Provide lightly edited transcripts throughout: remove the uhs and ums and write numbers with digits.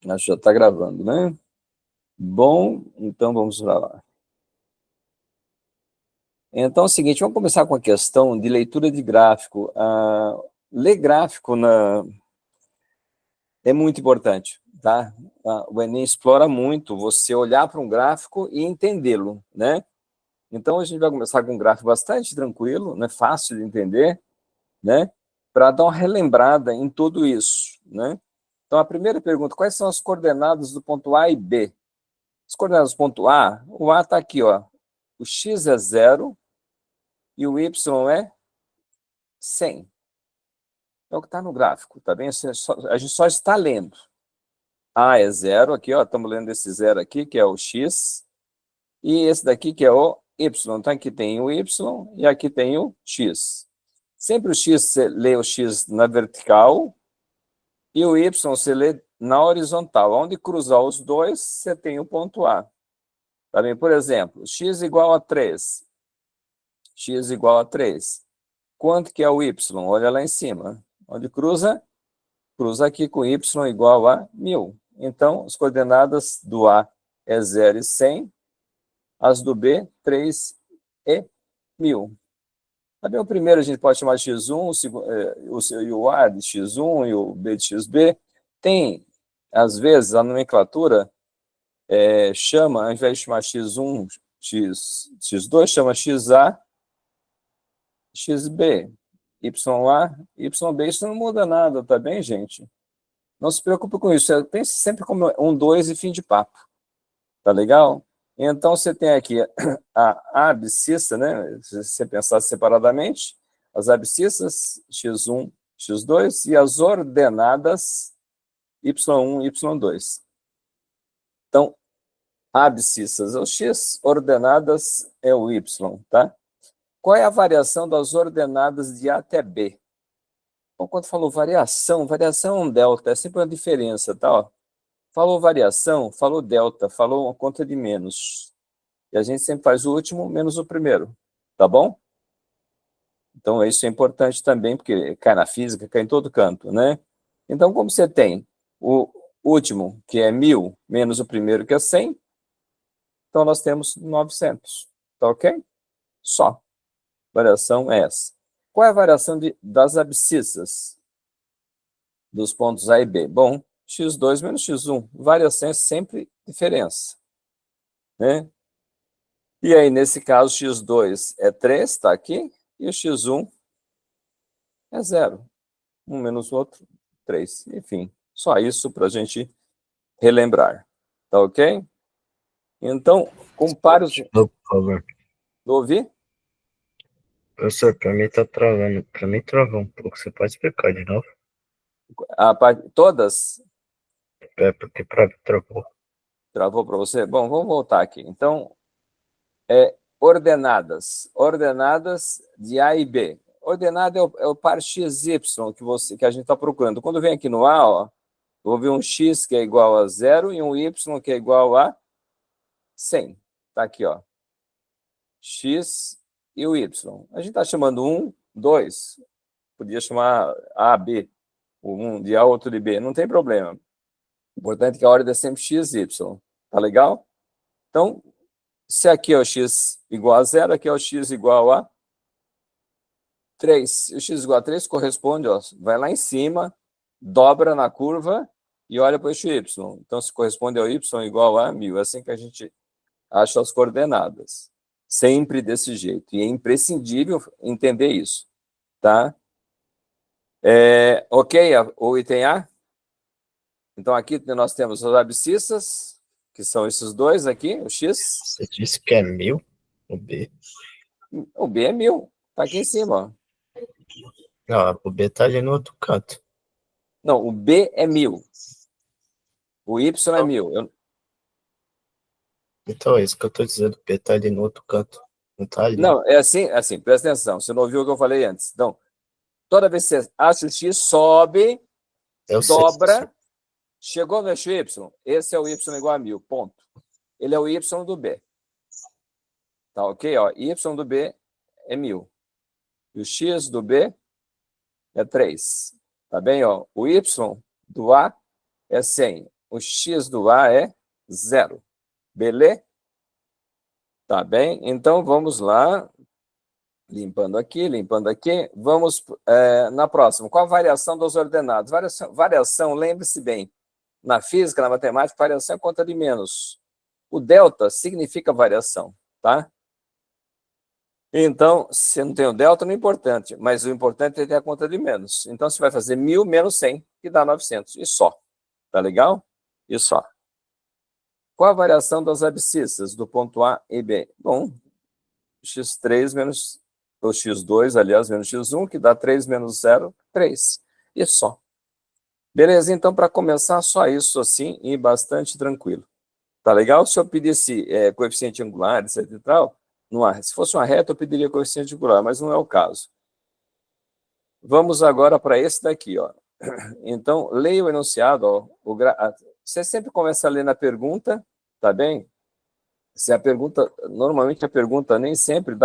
Acho que já está gravando, né? Bom, então vamos para lá. Então é o seguinte, vamos começar com a questão de leitura de gráfico. Ler gráfico é muito importante, tá? O Enem explora muito você olhar para um gráfico e entendê-lo, né? Então a gente vai começar com um gráfico bastante tranquilo, né? Fácil de entender, né? Para dar uma relembrada em tudo isso, né? Então a primeira pergunta, quais são as coordenadas do ponto A e B? As coordenadas do ponto A, o A está aqui, ó. O x é 0 e o y é 100. É o que está no gráfico, tá bem? A gente só está lendo. A é 0, aqui, ó, estamos lendo esse 0 aqui, que é o x, e esse daqui que é o y. Então aqui tem o y e aqui tem o x. Sempre o x, você lê o x na vertical e o y você lê na horizontal. Onde cruzar os dois, você tem o ponto A. Tá bem? Por exemplo, x igual a 3. X igual a 3. Quanto que é o y? Olha lá em cima. Onde cruza? Cruza aqui com y igual a 1000. Então, as coordenadas do A é 0 e 100. As do B, 3 e 1000. Também o primeiro a gente pode chamar de x1, o A de x1 e o B de xb. Tem, às vezes, a nomenclatura chama, ao invés de chamar x1, x2, chama xa, xb, YA, YB, isso não muda nada, tá bem, gente? Não se preocupe com isso, pense sempre como 1, 2 e fim de papo, tá legal? Então, você tem aqui a abscissa, né? Se você pensar separadamente, as abscissas, x1, x2, e as ordenadas, y1, y2. Então, abscissas é o x, ordenadas é o y, tá? Qual é a variação das ordenadas de A até B? Então, quando falou variação, variação é um delta, é sempre uma diferença, tá? Ó. Falou variação, falou delta, falou uma conta de menos. E a gente sempre faz o último menos o primeiro, tá bom? Então, isso é importante também, porque cai na física, cai em todo canto, né? Então, como você tem o último, que é 1000, menos o primeiro, que é 100, então nós temos 900, tá ok? Só. Variação é essa. Qual é a variação das abscissas dos pontos A e B? Bom, x2 menos x1. Variação é sempre diferença, né? E aí, nesse caso, x2 é 3, está aqui, e o x1 é 0. Um menos o outro, 3. Enfim, só isso para a gente relembrar. Tá ok? Então, compare os... Por favor. Ouvi? Professor, para mim tá travando. Para mim travou um pouco. Você pode explicar de novo? Todas? É porque para mim travou. Travou para você? Bom, vamos voltar aqui. Então, ordenadas. Ordenadas de A e B. Ordenada é o par XY que a gente está procurando. Quando vem aqui no A, ó, eu vou ver um X que é igual a 0 e um Y que é igual a 100. Está aqui, ó. X e o Y. A gente está chamando 1, 2. Podia chamar A, B. Um de A, outro de B. Não tem problema. O importante é que a ordem é sempre X, Y. Tá legal? Então, se aqui é o x igual a 0, aqui é o x igual a 3. O x igual a 3 corresponde, ó, vai lá em cima, dobra na curva e olha para o eixo y. Então, se corresponde ao y igual a 1000. É assim que a gente acha as coordenadas. Sempre desse jeito. E é imprescindível entender isso. Tá? Ok, o item A? Então, aqui nós temos as abscissas, que são esses dois aqui, o x. Você disse que é 1000? O B? O b é 1000. Está aqui em cima, ó. Não, o B tá ali no outro canto. Não, o B é 1000. O Y é 1000. Então é isso que eu tô dizendo. O B tá ali no outro canto. Não tá ali. Não, é assim, presta atenção. Você não ouviu o que eu falei antes. Então, toda vez que você acha o X, sobe, Eu sei, professor. dobra, chegou no eixo Y, esse é o Y igual a 1000, ponto. Ele é o Y do B. Tá ok? Ó, Y do B é 1000. E o X do B é 3. Tá bem? Ó, o y do A é 100. O x do A é 0. Beleza? Tá bem? Então, vamos lá. Limpando aqui, limpando aqui. Vamos na próxima. Qual a variação dos ordenados? Variação, lembre-se bem, na física, na matemática, variação é conta de menos. O delta significa variação, tá? Então, se não tem o delta, não é importante, mas o importante é ter a conta de menos. Então, você vai fazer 1.000 menos 100, que dá 900, e só. Tá legal? E só. Qual a variação das abscissas do ponto A e B? Bom, x3 menos, ou x2, aliás, menos x1, que dá 3 menos 0, 3. E só. Beleza? Então, para começar, só isso assim, e bastante tranquilo. Tá legal? Se eu pedisse coeficiente angular, etc e tal, se fosse uma reta, eu pediria coeficiente angular, mas não é o caso. Vamos agora para esse daqui, ó. Então, leia o enunciado, ó, você sempre começa a ler na pergunta, tá bem? Se a pergunta, normalmente a pergunta nem sempre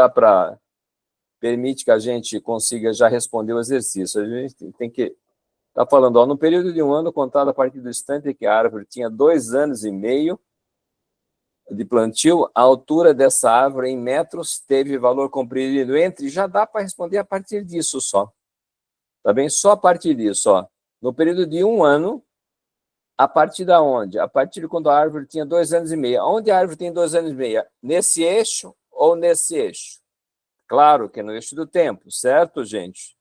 permite que a gente consiga já responder o exercício. A gente tem que estar falando, ó, no período de um ano, contado a partir do instante em que a árvore tinha 2 anos e meio de plantio, a altura dessa árvore em metros teve valor compreendido entre, já dá para responder a partir disso só. Tá bem? Só a partir disso, ó. No período de um ano, a partir da onde? A partir de quando a árvore tinha 2 anos e meio. Onde a árvore tem 2 anos e meio? Nesse eixo ou nesse eixo? Claro que é no eixo do tempo, certo, gente?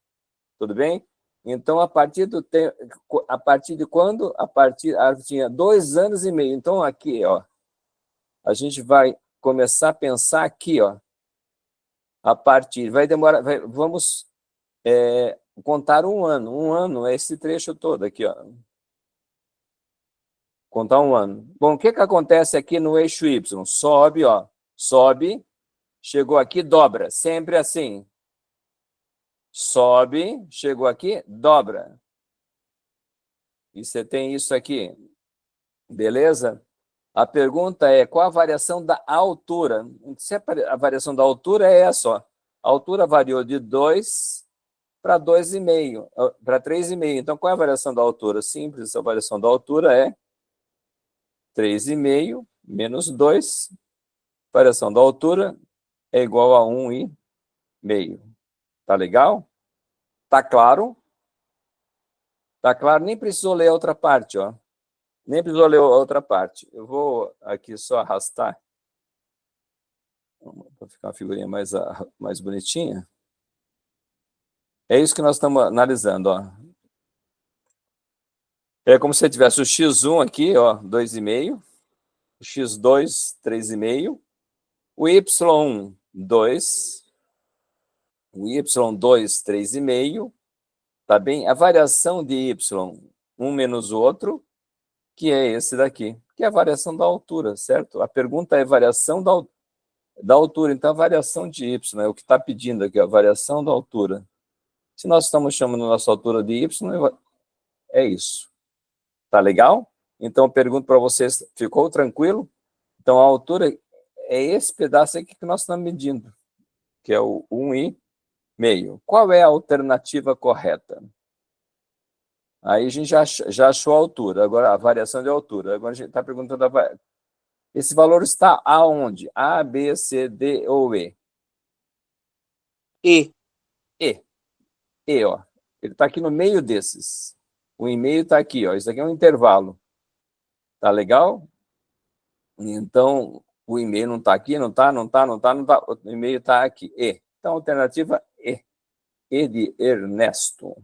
Tudo bem? Então, a partir do tempo, a partir de quando? A árvore tinha 2 anos e meio. Então, aqui, ó, a gente vai começar a pensar aqui, ó, a partir, vai demorar, vamos contar um ano é esse trecho todo aqui, ó. Contar um ano. Bom, o que acontece aqui no eixo Y? Sobe, ó, sobe, chegou aqui, dobra, sempre assim. Sobe, chegou aqui, dobra. E você tem isso aqui, beleza? A pergunta é, qual a variação da altura? Se a variação da altura é essa, ó. A altura variou de 2 para 2,5, para 3,5. Então, qual é a variação da altura? Simples, a variação da altura é 3,5 menos 2. A variação da altura é igual a 1,5. Tá legal? Tá claro? Tá claro? Nem precisou ler a outra parte, ó. Nem precisou ler a outra parte. Eu vou aqui só arrastar para ficar uma figurinha mais bonitinha. É isso que nós estamos analisando, ó. É como se tivesse o x1 aqui, ó, 2,5, o x2, 3,5, o y1, 2, o y2, 3,5, tá bem? A variação de y, um menos o outro, que é esse daqui, que é a variação da altura, certo? A pergunta é variação da altura, então a variação de y, é o que está pedindo aqui, a variação da altura. Se nós estamos chamando a nossa altura de y, é isso. Tá legal? Então, eu pergunto para vocês, ficou tranquilo? Então, a altura é esse pedaço aqui que nós estamos medindo, que é o 1,5. Qual é a alternativa correta? Aí a gente já achou a altura, agora a variação de altura. Agora a gente está perguntando esse valor está aonde? A, B, C, D ou E? E. E. E, ó. Ele está aqui no meio desses. O e-mail está aqui, ó. Isso aqui é um intervalo. Tá legal? Então, o e-mail não está aqui, não está. O e-mail está aqui. E. Então, alternativa E. E de Ernesto.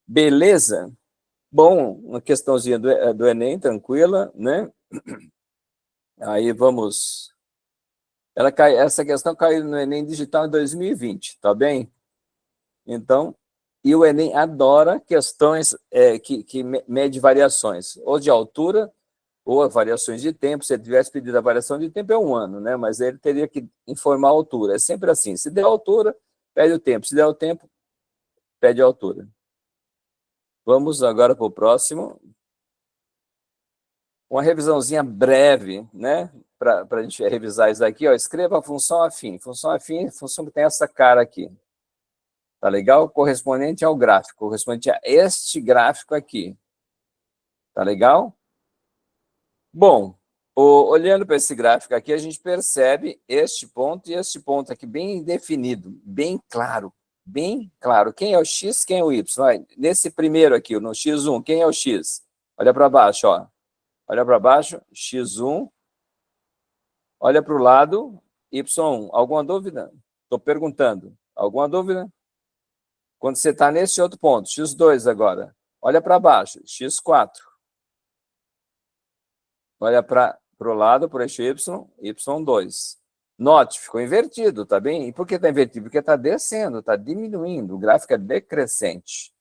Beleza? Bom, uma questãozinha do Enem, tranquila, né? Aí vamos... Essa questão caiu no Enem Digital em 2020, tá bem? Então, e o Enem adora questões que mede variações, ou de altura, ou variações de tempo. Se ele tivesse pedido a variação de tempo, é um ano, né? Mas ele teria que informar a altura. É sempre assim, se der altura, pede o tempo. Se der o tempo, pede a altura. Vamos agora para o próximo. Uma revisãozinha breve, né? Para a gente revisar isso aqui, ó. Escreva a função afim. Função afim, função que tem essa cara aqui. Tá legal? Correspondente ao gráfico, correspondente a este gráfico aqui. Tá legal? Bom, olhando para esse gráfico aqui, a gente percebe este ponto e este ponto aqui bem definido, bem claro, bem claro. Quem é o X, quem é o Y? Vai, nesse primeiro aqui, no X1, quem é o X? Olha para baixo, ó. Olha para baixo, X1. Olha para o lado, Y1. Alguma dúvida? Estou perguntando. Alguma dúvida? Quando você está nesse outro ponto, X2 agora. Olha para baixo, X4. Olha para o lado, por eixo Y, Y2. Note, ficou invertido, tá bem? E por que está invertido? Porque está descendo, está diminuindo. O gráfico é decrescente.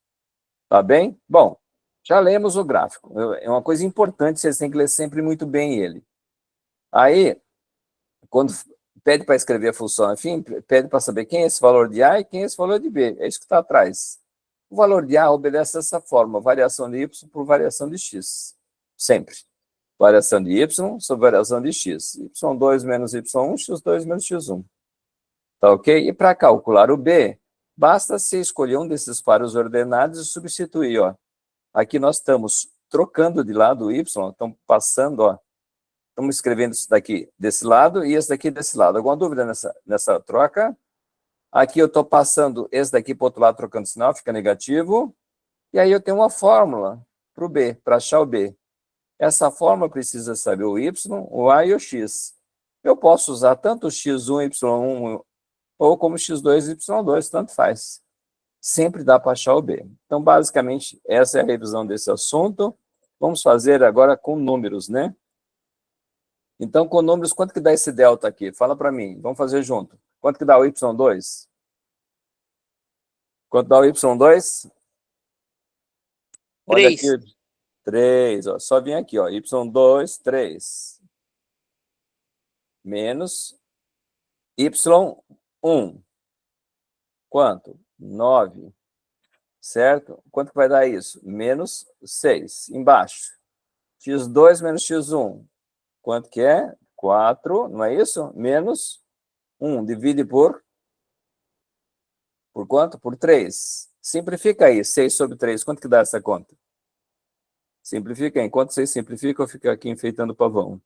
Tá bem? Bom, já lemos o gráfico. É uma coisa importante, vocês têm que ler sempre muito bem ele. Aí, quando pede para escrever a função, enfim, pede para saber quem é esse valor de A e quem é esse valor de B. É isso que está atrás. O valor de A obedece dessa forma, variação de Y por variação de X. Sempre. Variação de Y sobre variação de X. Y2 menos Y1, X2 menos X1. Tá ok? E para calcular o B, basta se escolher um desses pares ordenados e substituir, ó. Aqui nós estamos trocando de lado o Y, estamos passando, ó. Estamos escrevendo isso daqui desse lado e esse daqui desse lado. Alguma dúvida nessa troca? Aqui eu estou passando esse daqui para o outro lado, trocando sinal, fica negativo. E aí eu tenho uma fórmula para o B, para achar o B. Essa fórmula precisa saber o Y, o A e o X. Eu posso usar tanto o X1, Y1, ou como X2 e Y2, tanto faz. Sempre dá para achar o B. Então, basicamente, essa é a revisão desse assunto. Vamos fazer agora com números, né? Então, com números, quanto que dá esse delta aqui? Fala para mim, vamos fazer junto. Quanto que dá o Y2? Quanto dá o Y2? Olha aqui, 3, ó. Só vem aqui, ó. Y2, 3. Menos Y1. Quanto? 9. Certo? Quanto que vai dar isso? Menos 6. Embaixo. X2 menos X1. Quanto que é? 4, não é isso? Menos 1. Divide por quanto? Por 3. Simplifica aí. 6 sobre 3. Quanto que dá essa conta? Simplifica aí. Enquanto vocês simplificam, eu fico aqui enfeitando o pavão.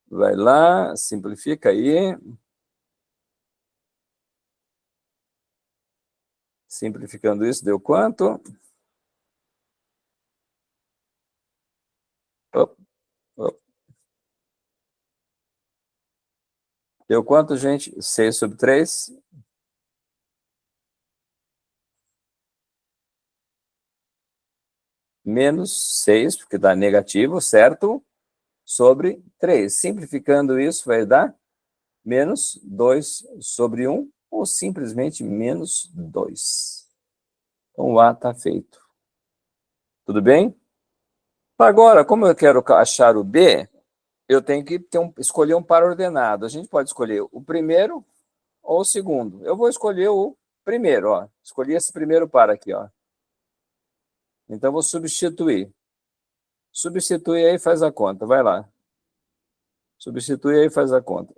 Vai lá, simplifica aí. Simplificando isso, deu quanto? Op, op. Deu quanto, gente? 6 sobre 3. Menos 6, porque dá negativo, certo? Sobre 3. Simplificando isso, vai dar menos 2 sobre 1, ou simplesmente menos 2. Então, o A está feito. Tudo bem? Agora, como eu quero achar o B, eu tenho que escolher um par ordenado. A gente pode escolher o primeiro ou o segundo. Eu vou escolher o primeiro, ó. Escolhi esse primeiro par aqui, ó. Então, vou substituir. Substitui aí e faz a conta. Vai lá. Substitui aí e faz a conta.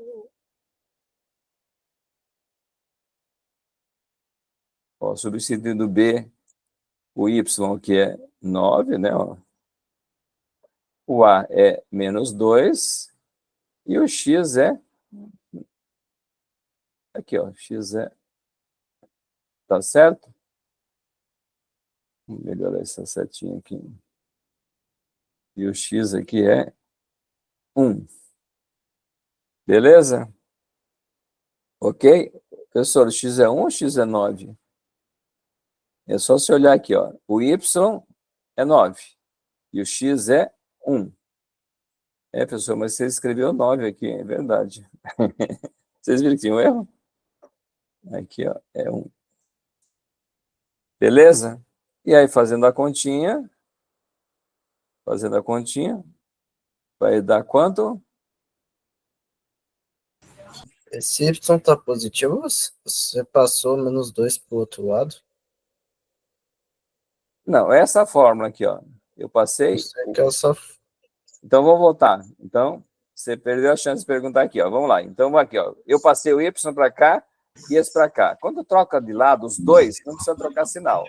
Ó, substituindo B, o Y, que é 9, né? Ó. O A é menos 2. E o X é... Aqui, ó. X é... Tá certo? Vou melhorar essa setinha aqui. E o X aqui é 1. Beleza? Ok? Professor, o X é 1 ou X é 9? É só você olhar aqui, ó. O Y é 9. E o X é 1. É, professor, mas você escreveu 9 aqui, é verdade. Vocês viram que tinha um erro? Aqui, ó, é 1. Beleza? E aí, fazendo a continha, vai dar quanto? Esse Y tá positivo, você passou menos 2 pro outro lado. Não, essa fórmula aqui, ó. Eu passei... Que é só... Então, vamos voltar. Então, você perdeu a chance de perguntar aqui, ó. Vamos lá. Então, aqui, ó. Eu passei o Y para cá, e esse para cá. Quando troca de lado os dois, não precisa trocar sinal.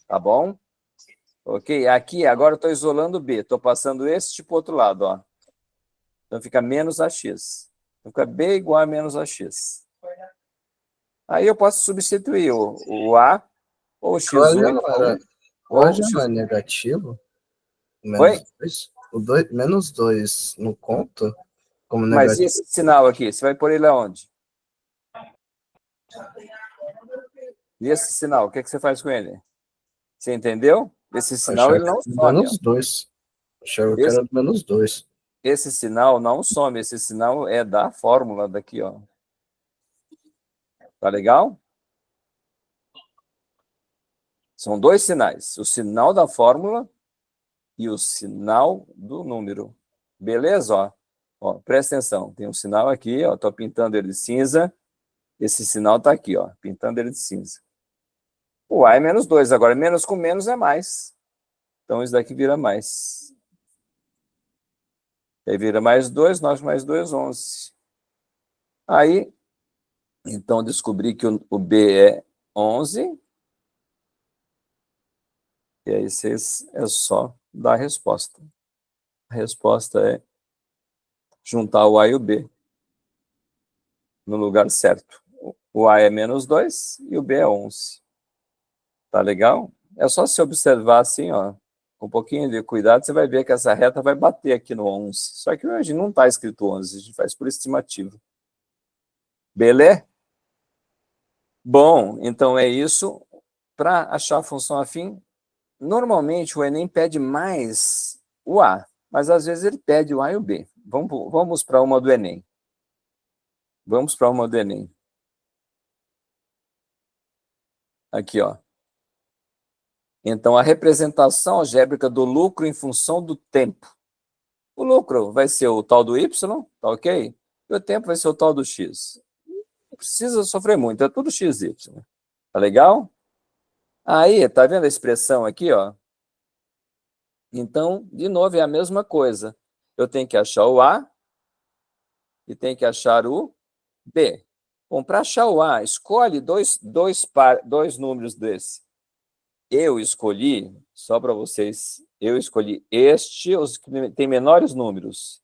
Tá bom? Ok? Aqui, agora eu estou isolando o B. Estou passando esse para o outro lado, ó. Então fica menos AX. Fica B igual a menos AX. Aí eu posso substituir o A ou o X1, Olha, então, ou hoje o não X... é negativo, Oi? menos 2. Menos 2 não conta como Mas e negativo. esse sinal aqui? Você vai pôr ele aonde? E esse sinal, o que você faz com ele? Você entendeu? Esse sinal, Achava ele que não era some, ó. menos 2. Achava que Esse, era menos 2. esse sinal não some, esse sinal é da fórmula daqui, ó. Tá legal? São dois sinais, o sinal da fórmula e o sinal do número. Beleza? Ó, presta atenção, tem um sinal aqui, ó, estou pintando ele de cinza, esse sinal está aqui, ó, pintando ele de cinza. O A é menos 2, agora menos com menos é mais. Então isso daqui vira mais. Aí vira mais 2, 9 mais 2, 11. Aí, então descobri que o B é 11, e aí vocês é só dar a resposta. A resposta é juntar o A e o B no lugar certo. O A é menos 2 e o B é 11. Tá legal? É só se observar assim, ó, com um pouquinho de cuidado, você vai ver que essa reta vai bater aqui no 11. Só que hoje não está escrito 11, a gente faz por estimativa. Beleza? Bom, então é isso. Para achar a função afim, normalmente o Enem pede mais o A, mas às vezes ele pede o A e o B. Vamos para uma do Enem. Vamos para uma do Enem. Aqui, ó. Então, a representação algébrica do lucro em função do tempo. O lucro vai ser o tal do Y, tá ok? E o tempo vai ser o tal do X. Não precisa sofrer muito, é tudo XY. Tá legal? Aí, tá vendo a expressão aqui, ó? Então, de novo, é a mesma coisa. Eu tenho que achar o A e tenho que achar o B. Bom, para achar o A, escolhe dois números desse. Eu escolhi, só para vocês, eu escolhi este, os que têm menores números.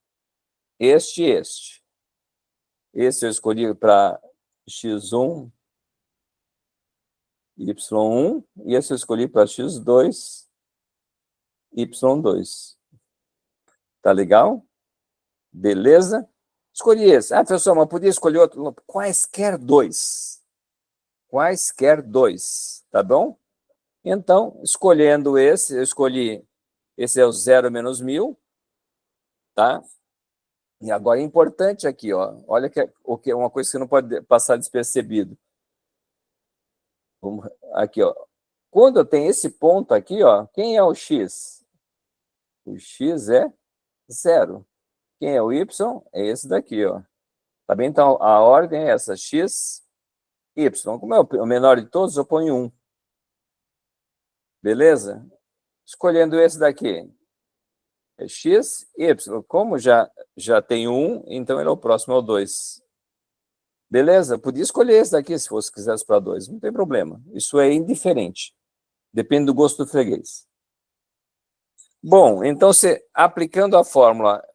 Este e este. Esse eu escolhi para x1, y1, e esse eu escolhi para x2, y2. Tá legal? Beleza? Escolhi esse. Ah, professor, mas podia escolher outro. Quaisquer dois. Quaisquer dois. Tá bom? Então, escolhendo esse, eu escolhi. Esse é o 0 menos 1000. Tá? E agora é importante aqui, ó. Olha que é uma coisa que não pode passar despercebido. Aqui, ó. Quando eu tenho esse ponto aqui, ó, quem é o x? O x é 0. Quem é o y? É esse daqui, ó. Tá bem? Então, a ordem é essa, x, y. Como é o menor de todos, eu ponho 1. Beleza? Escolhendo esse daqui, é x, y. Como já tem 1, então ele é o próximo, é o 2. Beleza? Podia escolher esse daqui, se fosse quisesse para 2. Não tem problema. Isso é indiferente. Depende do gosto do freguês. Bom, então, você aplicando a fórmula...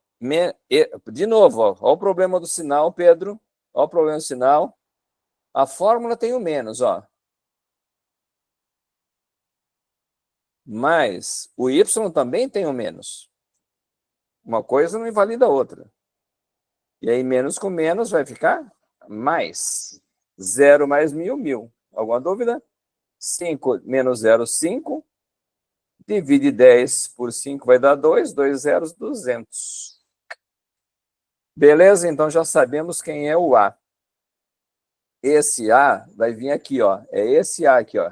De novo, ó o problema do sinal, Pedro. Olha o problema do sinal. A fórmula tem o menos, ó. Mas o y também tem o menos. Uma coisa não invalida a outra. E aí, menos com menos vai ficar mais. 0 mais 1000, 1000. Alguma dúvida? 5 menos 0, 5. Divide 10 por 5 vai dar 2. 2 zeros, 200. Beleza? Então, já sabemos quem é o A. Esse A vai vir aqui, ó. É esse A aqui, ó.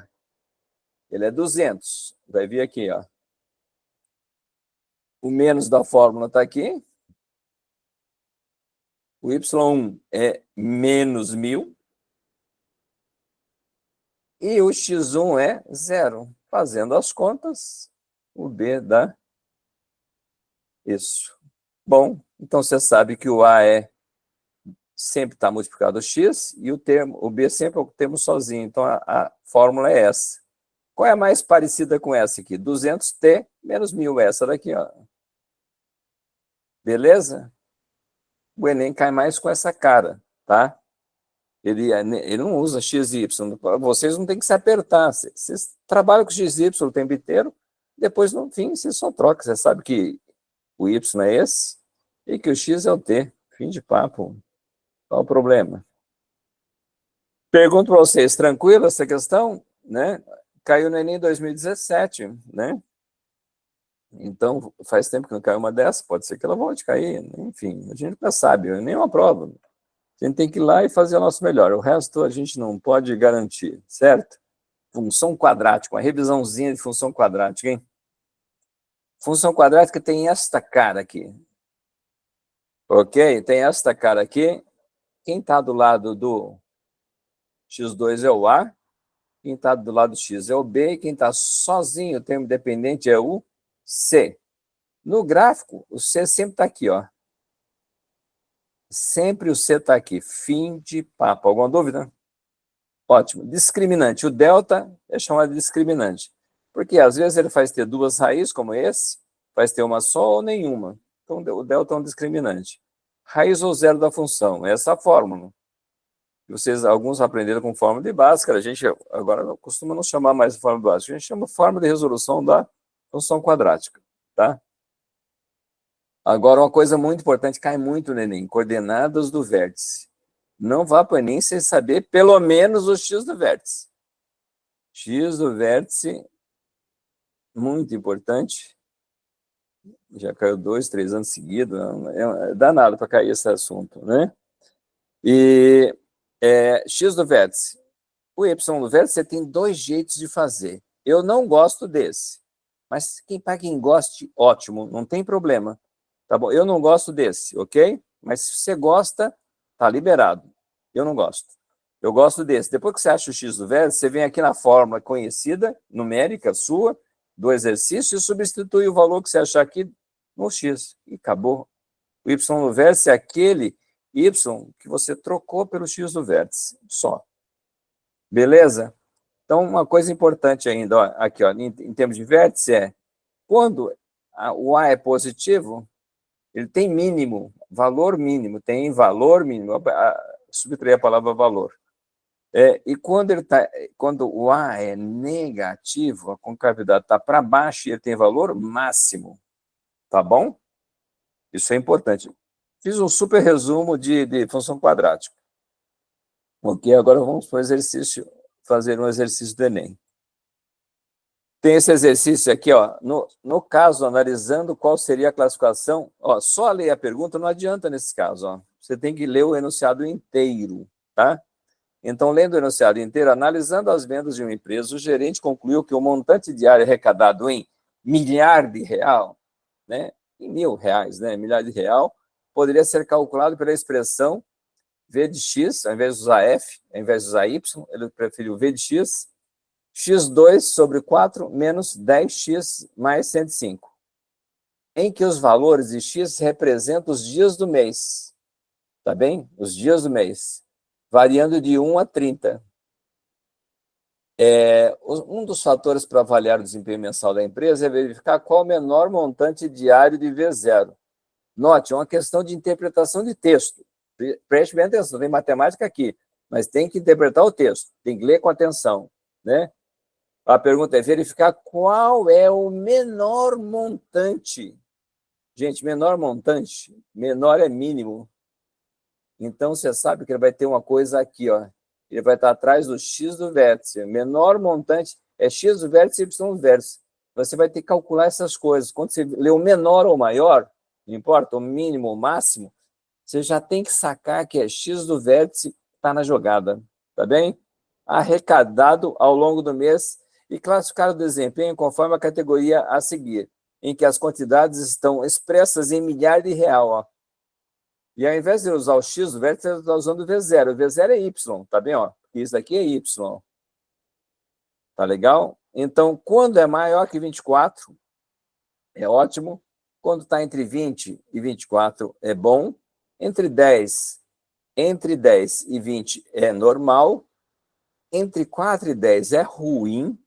Ele é 200. Vai vir aqui, ó. O menos da fórmula está aqui. O Y1 é menos 1000. E o X1 é 0. Fazendo as contas, o B dá isso. Bom, então você sabe que o A é sempre está multiplicado o x e o b sempre é o termo sozinho. Então, a fórmula é essa. Qual é a mais parecida com essa aqui? 200t menos 1000, essa daqui, ó. Beleza? O Enem cai mais com essa cara, tá? Ele não usa x e y. Vocês não têm que se apertar. Vocês trabalham com x e y o tempo inteiro, depois, no fim, vocês só trocam. Você sabe que o y é esse e que o x é o t. Fim de papo. Qual o problema? Pergunto para vocês, tranquila essa questão? Né? Caiu no Enem em 2017, né? Então, faz tempo que não caiu uma dessa, pode ser que ela volte a cair. Enfim, a gente nunca sabe, é nem uma prova. A gente tem que ir lá e fazer o nosso melhor. O resto a gente não pode garantir, certo? Função quadrática, uma revisãozinha de função quadrática, hein? Função quadrática tem esta cara aqui. Ok? Tem esta cara aqui. Quem está do lado do x2 é o A. Quem está do lado do x é o B. E quem está sozinho, o termo dependente, é o C. No gráfico, o C sempre está aqui, ó. Sempre o C está aqui. Fim de papo. Alguma dúvida? Ótimo. Discriminante. O delta é chamado de discriminante. Porque às vezes ele faz ter duas raízes, como esse, faz ter uma só ou nenhuma. Então o delta é um discriminante. Raiz ou zero da função. Essa é a fórmula. Vocês, alguns aprenderam com fórmula de Bhaskara. A gente agora costuma não chamar mais de fórmula de Bhaskara. A gente chama fórmula de resolução da função quadrática. Tá? Agora, uma coisa muito importante, cai muito no Enem, coordenadas do vértice. Não vá para o Enem sem saber pelo menos o x do vértice. X do vértice, muito importante. Já caiu 2, 3 anos seguidos, é danado para cair esse assunto, né? E x do vértice. O y do vértice, você tem dois jeitos de fazer. Eu não gosto desse, mas para quem goste, ótimo, não tem problema. Tá bom? Eu não gosto desse, ok? Mas se você gosta, tá liberado. Eu não gosto. Eu gosto desse. Depois que você acha o x do vértice, você vem aqui na fórmula conhecida, numérica sua, do exercício, e substitui o valor que você achar aqui no x. E acabou. O y do vértice é aquele y que você trocou pelo x do vértice. Só. Beleza? Então, uma coisa importante ainda, ó, aqui, ó, em termos de vértice, quando o A é positivo, ele tem mínimo, valor mínimo, tem valor mínimo, subtrair a palavra valor. E quando o A é negativo, a concavidade está para baixo e ele tem valor máximo. Tá bom? Isso é importante. Fiz um super resumo de função quadrática. Ok, agora vamos para o exercício, fazer um exercício do Enem. Tem esse exercício aqui, ó, no caso, analisando qual seria a classificação, ó, só ler a pergunta não adianta nesse caso, ó. Você tem que ler o enunciado inteiro, tá? Então, lendo o enunciado inteiro, analisando as vendas de uma empresa, o gerente concluiu que o montante diário arrecadado em milhar de real, né, em R$ 1.000, né, milhar de real, poderia ser calculado pela expressão V de x, ao invés de usar f, ao invés de usar y, ele preferiu V de x, x2 sobre 4 menos 10x mais 105, em que os valores de x representam os dias do mês, tá bem? Os dias do mês, variando de 1 a 30. Um dos fatores para avaliar o desempenho mensal da empresa é verificar qual o menor montante diário de V0. Note, é uma questão de interpretação de texto. Preste bem atenção, tem matemática aqui, mas tem que interpretar o texto, tem que ler com atenção, né? A pergunta é verificar qual é o menor montante. Gente, menor montante, menor é mínimo. Então, você sabe que ele vai ter uma coisa aqui, ó. Ele vai estar atrás do x do vértice. Menor montante é x do vértice e y do vértice. Você vai ter que calcular essas coisas. Quando você lê o menor ou maior, não importa, o mínimo ou o máximo, você já tem que sacar que é x do vértice está na jogada. Tá bem? Arrecadado ao longo do mês e classificar o desempenho conforme a categoria a seguir, em que as quantidades estão expressas em milhar de real, ó. E ao invés de usar o x do vértice, você está usando o V0. O V0 é y, tá bem? Ó? Isso daqui é y. Tá legal? Então, quando é maior que 24, é ótimo. Quando está entre 20 e 24, é bom. Entre 10 entre 10 e 20 é normal, entre 4 e 10 é ruim,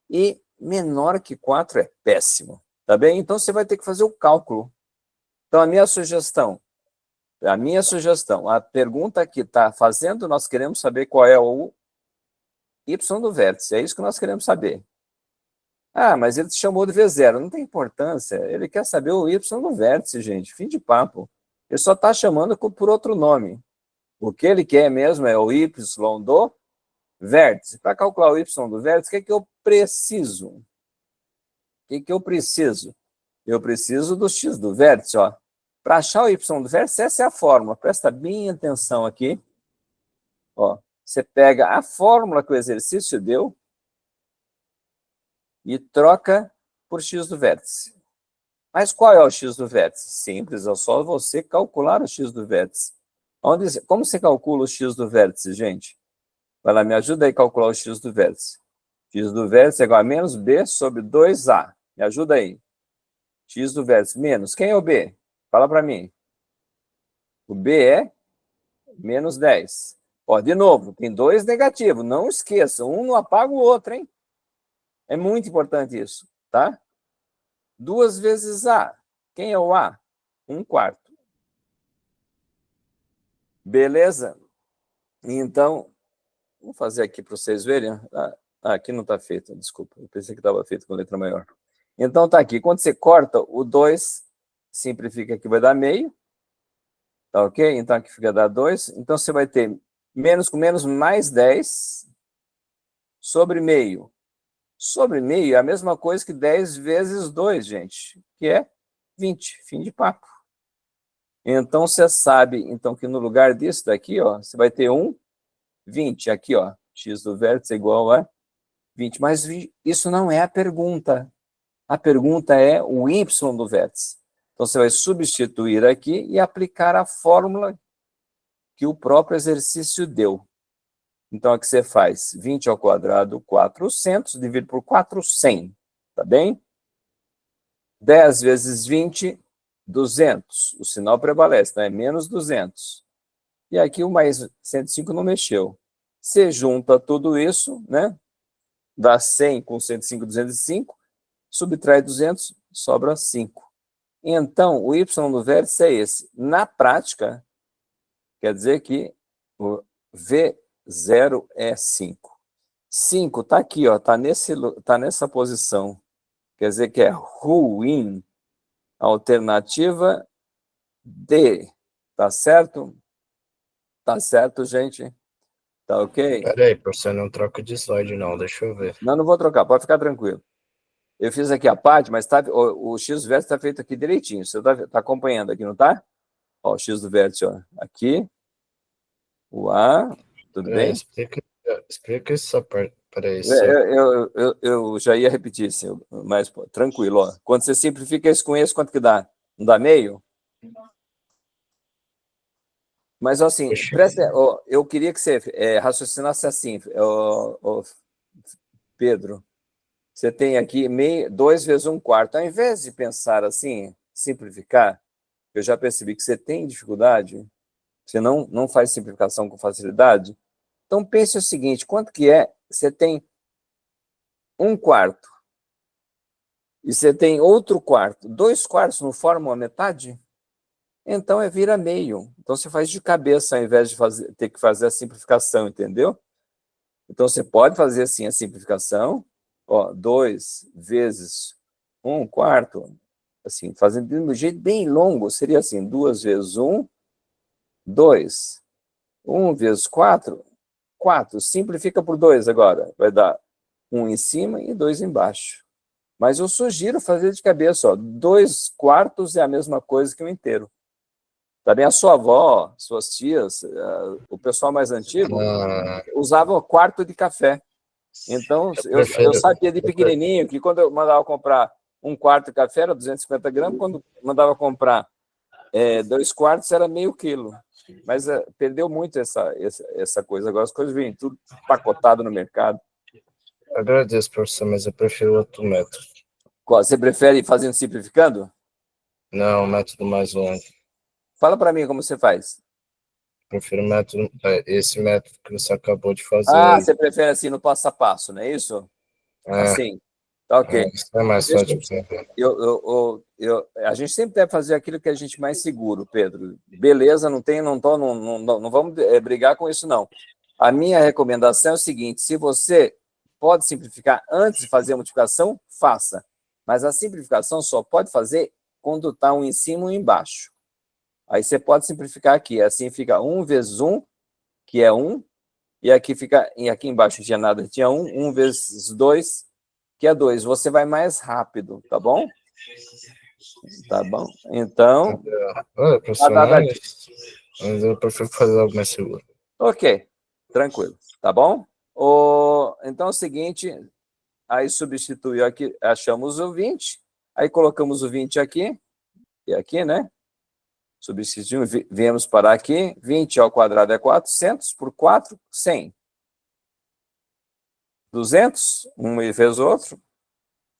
e menor que 4 é péssimo, tá bem? Então, você vai ter que fazer o cálculo. Então, a minha sugestão, a pergunta que está fazendo, nós queremos saber qual é o y do vértice, é isso que nós queremos saber. Ah, mas ele te chamou de V0, não tem importância, ele quer saber o y do vértice, gente, fim de papo. Ele só está chamando por outro nome. O que ele quer mesmo é o y do vértice. Para calcular o y do vértice, o que é que eu preciso? O que é que eu preciso? Eu preciso do x do vértice, ó. Para achar o y do vértice, essa é a fórmula. Presta bem atenção aqui. Ó, você pega a fórmula que o exercício deu e troca por x do vértice. Mas qual é o x do vértice? Simples, é só você calcular o x do vértice. Como você calcula o x do vértice, gente? Vai lá, me ajuda aí a calcular o x do vértice. X do vértice é igual a menos b sobre 2a. Me ajuda aí. X do vértice menos. Quem é o b? Fala para mim. O b é menos 10. Ó, de novo, tem dois negativos. Não esqueça, um não apaga o outro, hein? É muito importante isso, tá? 2 vezes a. Quem é o a? 1/4. Beleza? Então, vou fazer aqui para vocês verem. Aqui não está feito, desculpa. Eu pensei que estava feito com letra maior. Então, está aqui. Quando você corta, o 2 simplifica aqui, vai dar meio. Tá ok? Então, aqui fica dar 2. Então, você vai ter menos com menos mais 10 sobre meio. Sobre meio é a mesma coisa que 10 vezes 2, gente, que é 20. Fim de papo. Então, você sabe então, que no lugar disso daqui, ó, você vai ter 20. Aqui, ó, x do vértice é igual a 20. Mas isso não é a pergunta. A pergunta é o y do vértice. Então, você vai substituir aqui e aplicar a fórmula que o próprio exercício deu. Então, aqui você faz 20 ao quadrado, 400, divide por 400, tá bem? 10 vezes 20, 200. O sinal prevalece, né? Menos 200. E aqui o mais 105 não mexeu. Você junta tudo isso, né? Dá 100 com 105, 205. Subtrai 200, sobra 5. Então, o y do vértice é esse. Na prática, quer dizer que o V0 é 5. 5 está aqui, está nessa posição. Quer dizer que é ruim. Alternativa D. Tá certo? Tá certo, gente? Tá ok? Peraí, professor, não troca de slide, não. Deixa eu ver. Não vou trocar, pode ficar tranquilo. Eu fiz aqui a parte, mas o x do vértice está feito aqui direitinho. Você está acompanhando aqui, não está? Ó, o x do vértice, ó, aqui. O A, tudo Peraí, bem? explica essa parte. Peraí, Eu já ia repetir, assim, mas pô, tranquilo. Ó. Quando você simplifica isso com esse, quanto que dá? Não dá meio? Mas, assim, ó, eu queria que você raciocinasse assim, Pedro. Você tem aqui 2 vezes 1/4. Ao invés de pensar assim, simplificar, eu já percebi que você tem dificuldade, você não faz simplificação com facilidade. Então, pense o seguinte, quanto que é? Você tem 1/4. E você tem outro quarto. 2/4 não formam a metade? Então, vira meio. Então, você faz de cabeça, ao invés de ter que fazer a simplificação, entendeu? Então, você pode fazer assim a simplificação. Ó, 2 vezes 1/4, assim, fazendo de um jeito bem longo, seria assim, 2 vezes 1, 2. 1 vezes 4, 4. Simplifica por 2 agora. Vai dar 1 em cima e 2 embaixo. Mas eu sugiro fazer de cabeça, ó, 2/4 é a mesma coisa que 1 inteiro. Também a sua avó, suas tias, o pessoal mais antigo, usava quarto de café. Então, eu sabia de pequenininho que quando eu mandava comprar 1/4 de café era 250 gramas, quando mandava comprar 2/4 era meio quilo. Mas perdeu muito essa coisa. Agora as coisas vêm tudo pacotado no mercado. Agradeço, professor, mas eu prefiro outro método. Você prefere fazendo simplificando? Não, método mais longo. Fala para mim como você faz. prefiro esse método que você acabou de fazer Ah, aí. você prefere assim no passo a passo, não é isso? É, Assim, tá ok. isso é mais Deixa fácil de entender. a gente sempre deve fazer aquilo que a gente mais seguro, Pedro. Beleza, não vamos brigar com isso, não. A minha recomendação é o seguinte: se você pode simplificar antes de fazer a multiplicação, faça. Mas a simplificação só pode fazer quando está um em cima e um embaixo. Aí você pode simplificar aqui. Assim fica 1 vezes 1, que é 1, e aqui embaixo não tinha nada, tinha 1 vezes 2, que é 2. Você vai mais rápido, tá bom? Tá bom? Então, tá Professor, dada a dica. mas eu prefiro fazer algo mais seguro. Ok, tranquilo, tá bom? Então é o seguinte, aí substituiu aqui, achamos o 20, aí colocamos o 20 aqui, e aqui, né? Substituímos, viemos parar aqui, 20 ao quadrado é 400, por 4, 100. 200, um e fez o outro,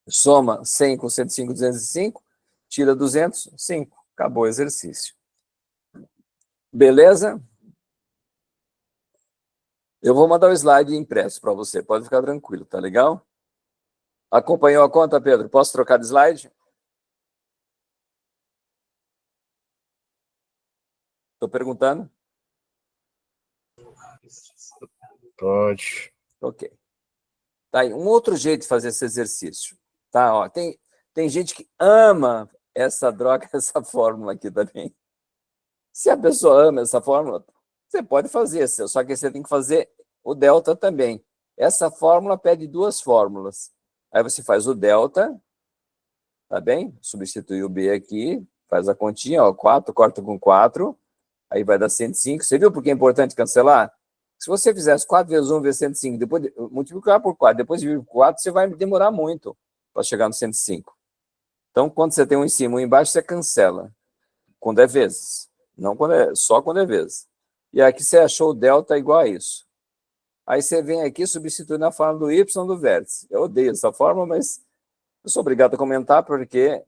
soma 100 com 105, 205, tira 200, 5. Acabou o exercício. Beleza? Eu vou mandar o slide impresso para você, pode ficar tranquilo, tá legal? Acompanhou a conta, Pedro? Posso trocar de slide? Estou perguntando? Pode. Ok. Tá aí, um outro jeito de fazer esse exercício. Tá, ó, tem gente que ama essa droga, essa fórmula aqui também. Se a pessoa ama essa fórmula, você pode fazer, só que você tem que fazer o delta também. Essa fórmula pede duas fórmulas. Aí você faz o delta, tá bem? Substitui o B aqui, faz a continha, ó, 4, corta com 4, aí vai dar 105. Você viu por que é importante cancelar? Se você fizesse 4 vezes 1 vezes 105, depois multiplicar por 4, depois dividir por 4, você vai demorar muito para chegar no 105. Então, quando você tem um em cima e um embaixo, você cancela. Quando é vezes. Não quando só quando é vezes. E aqui você achou o delta igual a isso. Aí você vem aqui substituindo a forma do y do vértice. Eu odeio essa forma, mas eu sou obrigado a comentar porque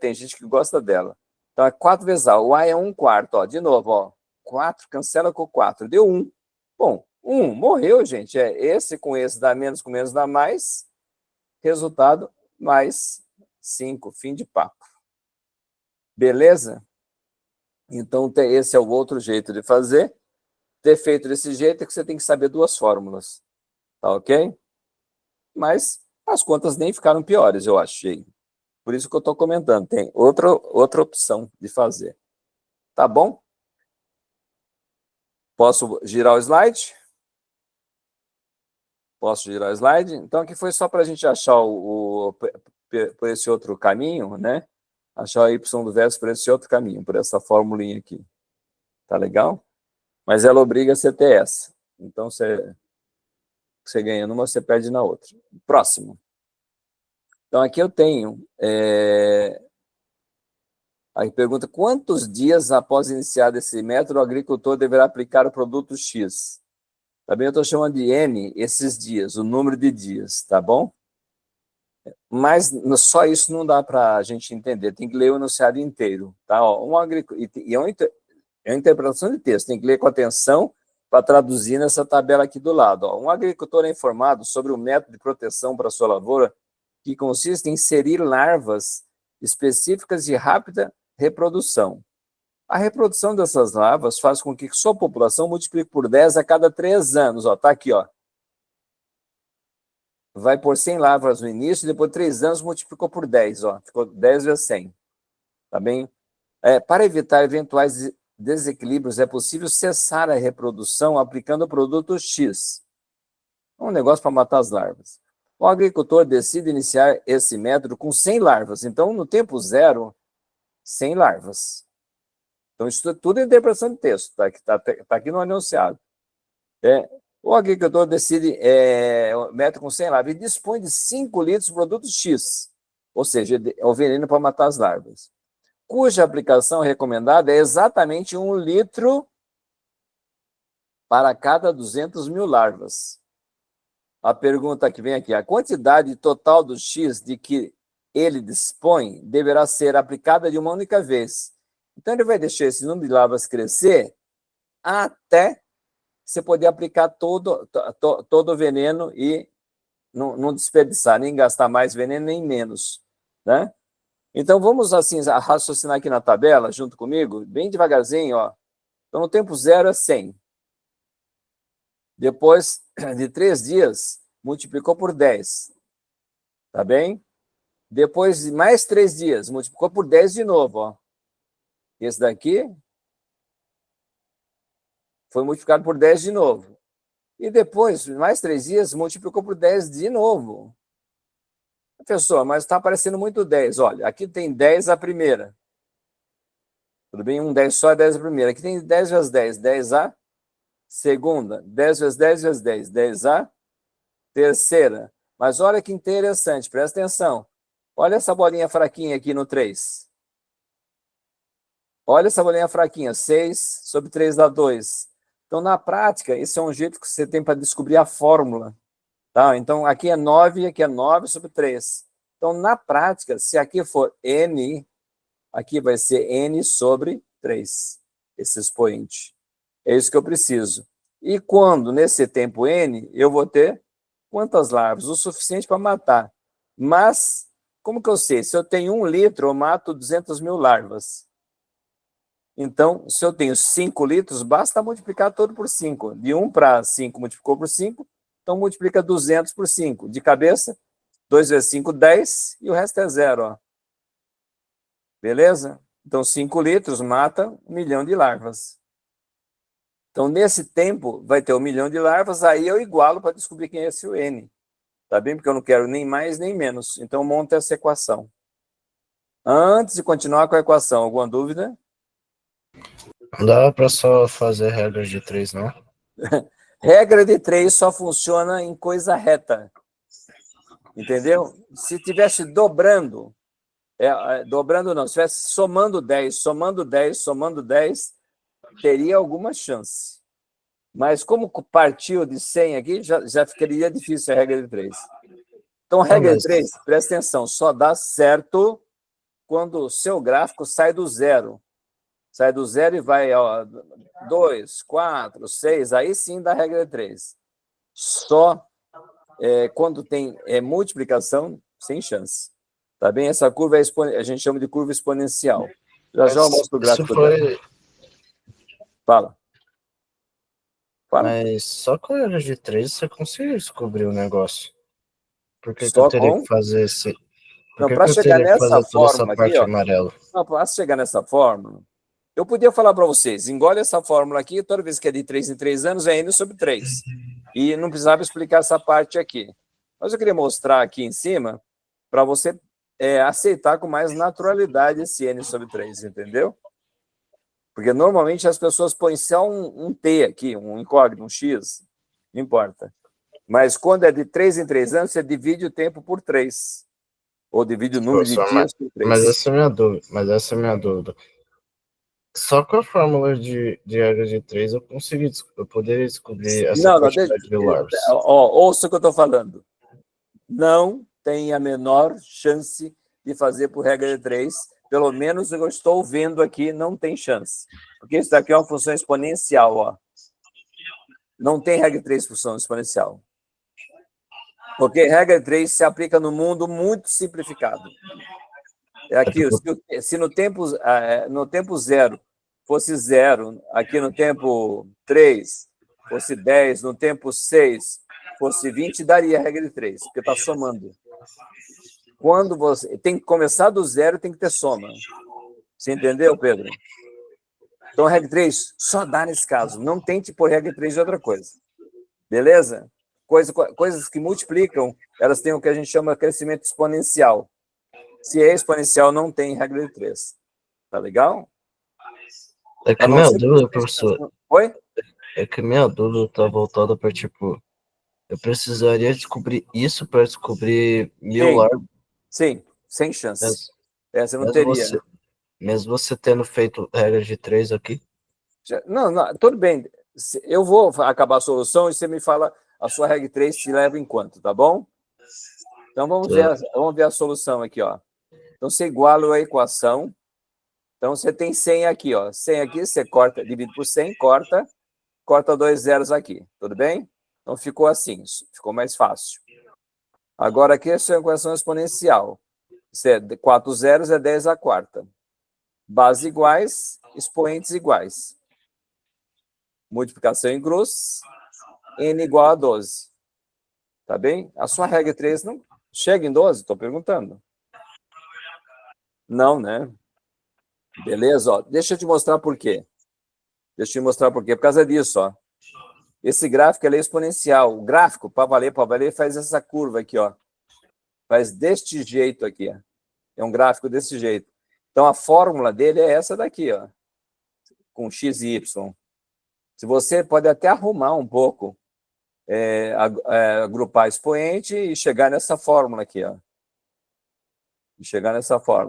tem gente que gosta dela. Então é 4 vezes A. O A é 1 quarto. Ó. De novo, ó. 4, cancela com 4. Deu 1. Bom, 1, morreu, gente. Esse com esse dá menos, com menos dá mais. Resultado, mais 5. Fim de papo. Beleza? Então, esse é o outro jeito de fazer. Ter feito desse jeito é que você tem que saber duas fórmulas. Tá ok? Mas as contas nem ficaram piores, eu achei. Por isso que eu estou comentando. Tem outra opção de fazer. Tá bom? Posso girar o slide? Posso girar o slide? Então, aqui foi só para a gente achar por esse outro caminho, né? Achar o y do verso por esse outro caminho, por essa formulinha aqui. Tá legal? Mas ela obriga você a ter essa. Então, você ganha numa, você perde na outra. Próximo. Então, aqui eu tenho... Aí pergunta, quantos dias após iniciar esse método o agricultor deverá aplicar o produto X? Também eu estou chamando de N esses dias, o número de dias, tá bom? Mas só isso não dá para a gente entender, tem que ler o enunciado inteiro, tá? Ó, e é uma interpretação de texto, tem que ler com atenção para traduzir nessa tabela aqui do lado. Ó. Um agricultor é informado sobre o método de proteção para sua lavoura, que consiste em inserir larvas específicas de rápida reprodução. A reprodução dessas larvas faz com que sua população multiplique por 10 a cada 3 anos. Está aqui, ó. Vai por 100 larvas no início, depois de 3 anos multiplicou por 10. Ó. Ficou 10 vezes 100. Tá bem? Para evitar eventuais desequilíbrios, é possível cessar a reprodução aplicando o produto X. Um negócio para matar as larvas. O agricultor decide iniciar esse método com 100 larvas. Então, no tempo zero, 100 larvas. Então, isso tudo é interpretação de texto, tá aqui no enunciado. O agricultor decide o método com 100 larvas e dispõe de 5 litros de produto X, ou seja, é o veneno para matar as larvas, cuja aplicação recomendada é exatamente 1 litro para cada 200 mil larvas. A pergunta que vem aqui, a quantidade total do X de que ele dispõe deverá ser aplicada de uma única vez. Então, ele vai deixar esse número de larvas crescer até você poder aplicar todo o veneno e não desperdiçar, nem gastar mais veneno, nem menos, né? Então, vamos, assim, raciocinar aqui na tabela, junto comigo, bem devagarzinho, ó. Então, no tempo 0 é 100. Depois de 3 dias, multiplicou por 10. Tá bem? Depois de mais 3 dias, multiplicou por 10 de novo, ó. Esse daqui foi multiplicado por 10 de novo. E depois, mais 3 dias, multiplicou por 10 de novo. Professor, mas está aparecendo muito 10. Olha, aqui tem 10 a primeira. Tudo bem? 10 só é 10 a primeira. Aqui tem 10 vezes 10. 10 a segunda. 10 vezes 10 vezes 10. 10 a terceira. Mas olha que interessante, presta atenção. Olha essa bolinha fraquinha aqui no 3. Olha essa bolinha fraquinha. 6 sobre 3 dá 2. Então, na prática, esse é um jeito que você tem para descobrir a fórmula. Tá? Então, aqui é 9 e aqui é 9 sobre 3. Então, na prática, se aqui for n, aqui vai ser n sobre 3, esse expoente. É isso que eu preciso. E quando, nesse tempo n, eu vou ter quantas larvas? O suficiente para matar. Mas, como que eu sei? Se eu tenho 1 litro, eu mato 200 mil larvas. Então, se eu tenho 5 litros, basta multiplicar todo por 5. De 1 para 5 multiplicou por 5, então multiplica 200 por 5. De cabeça, 2 vezes 5, 10, e o resto é zero. Ó. Beleza? Então, 5 litros mata 1 milhão de larvas. Então, nesse tempo, vai ter 1 milhão de larvas, aí eu igualo para descobrir quem é esse N. Tá bem? Porque eu não quero nem mais nem menos. Então, monta essa equação. Antes de continuar com a equação, alguma dúvida? Não dá pra só fazer regras de 3, não? Regra de 3 só funciona em coisa reta. Entendeu? Se tivesse dobrando, dobrando não, se tivesse somando 10, somando 10, somando 10, teria alguma chance. Mas como partiu de 100 aqui, já ficaria difícil a regra de 3. Então, regra de 3, presta atenção, só dá certo quando o seu gráfico sai do zero. Sai do zero e vai 2, 4, 6, aí sim dá regra de 3. Só quando tem multiplicação, sem chance. Tá bem? Essa curva a gente chama de curva exponencial. Já eu mostro o gráfico dela. Fala. Mas só com a regra de 3 você conseguiu descobrir o negócio. Por que Só eu teria que fazer esse... Não, para chegar nessa fórmula aqui, ó. Amarela? Não, para chegar nessa fórmula, eu podia falar para vocês, engole essa fórmula aqui, toda vez que é de 3 em 3 anos, é n sobre 3. E não precisava explicar essa parte aqui. Mas eu queria mostrar aqui em cima, para você aceitar com mais naturalidade esse n sobre 3, entendeu? Porque normalmente as pessoas põem só um t aqui, um incógnito, um x, não importa. Mas quando é de 3 em 3 anos, você divide o tempo por 3. Ou divide o número de dias por 3. Mas essa é a minha dúvida. Só com a fórmula de regra de 3 eu poderia descobrir essa quantidade de larvas. Ouça o que eu estou falando. Não tem a menor chance de fazer por regra de 3. Pelo menos eu estou vendo aqui, não tem chance. Porque isso daqui é uma função exponencial. Ó. Não tem regra de 3 função exponencial. Porque regra de 3 se aplica no mundo muito simplificado. É aqui, se no tempo 0 fosse 0, aqui no tempo 3 fosse 10, no tempo 6 fosse 20, daria a regra de 3, porque está somando. Quando você tem que começar do zero, tem que ter soma. Você entendeu, Pedro? Então, a regra de 3 só dá nesse caso. Não tente pôr regra de 3 de outra coisa. Beleza? Coisas que multiplicam, elas têm o que a gente chama de crescimento exponencial. Se é exponencial, não tem regra de 3. Tá legal? É que minha dúvida, professor... Oi? É que minha dúvida tá voltada para, tipo... Eu precisaria descobrir isso para descobrir 1000 larvas. Sim, sem chance. Essa não teria. Mesmo você tendo feito regra de 3 aqui? Não, tudo bem. Eu vou acabar a solução e você me fala a sua regra de 3 te leva em quanto, tá bom? Então, vamos ver a solução aqui, ó. Então, você iguala a equação Então, você tem 100 aqui, ó. 100 aqui, você corta, divide por 100, corta 2 zeros aqui, tudo bem? Então, ficou assim, ficou mais fácil. Agora, aqui é a sua equação exponencial. 4 zeros é 10 à quarta. Bases iguais, expoentes iguais. Multiplicação em cruz, n igual a 12. Tá bem? A sua regra 3 não chega em 12? Estou perguntando. Não, né? Beleza? Ó, deixa eu te mostrar por quê. Por causa disso, ó. Esse gráfico ele é exponencial. O gráfico, para valer, faz essa curva aqui, ó. Faz deste jeito aqui, ó. É um gráfico desse jeito. Então, a fórmula dele é essa daqui, ó. Com x e y. Se você pode até arrumar um pouco, agrupar expoente e chegar nessa fórmula aqui, ó.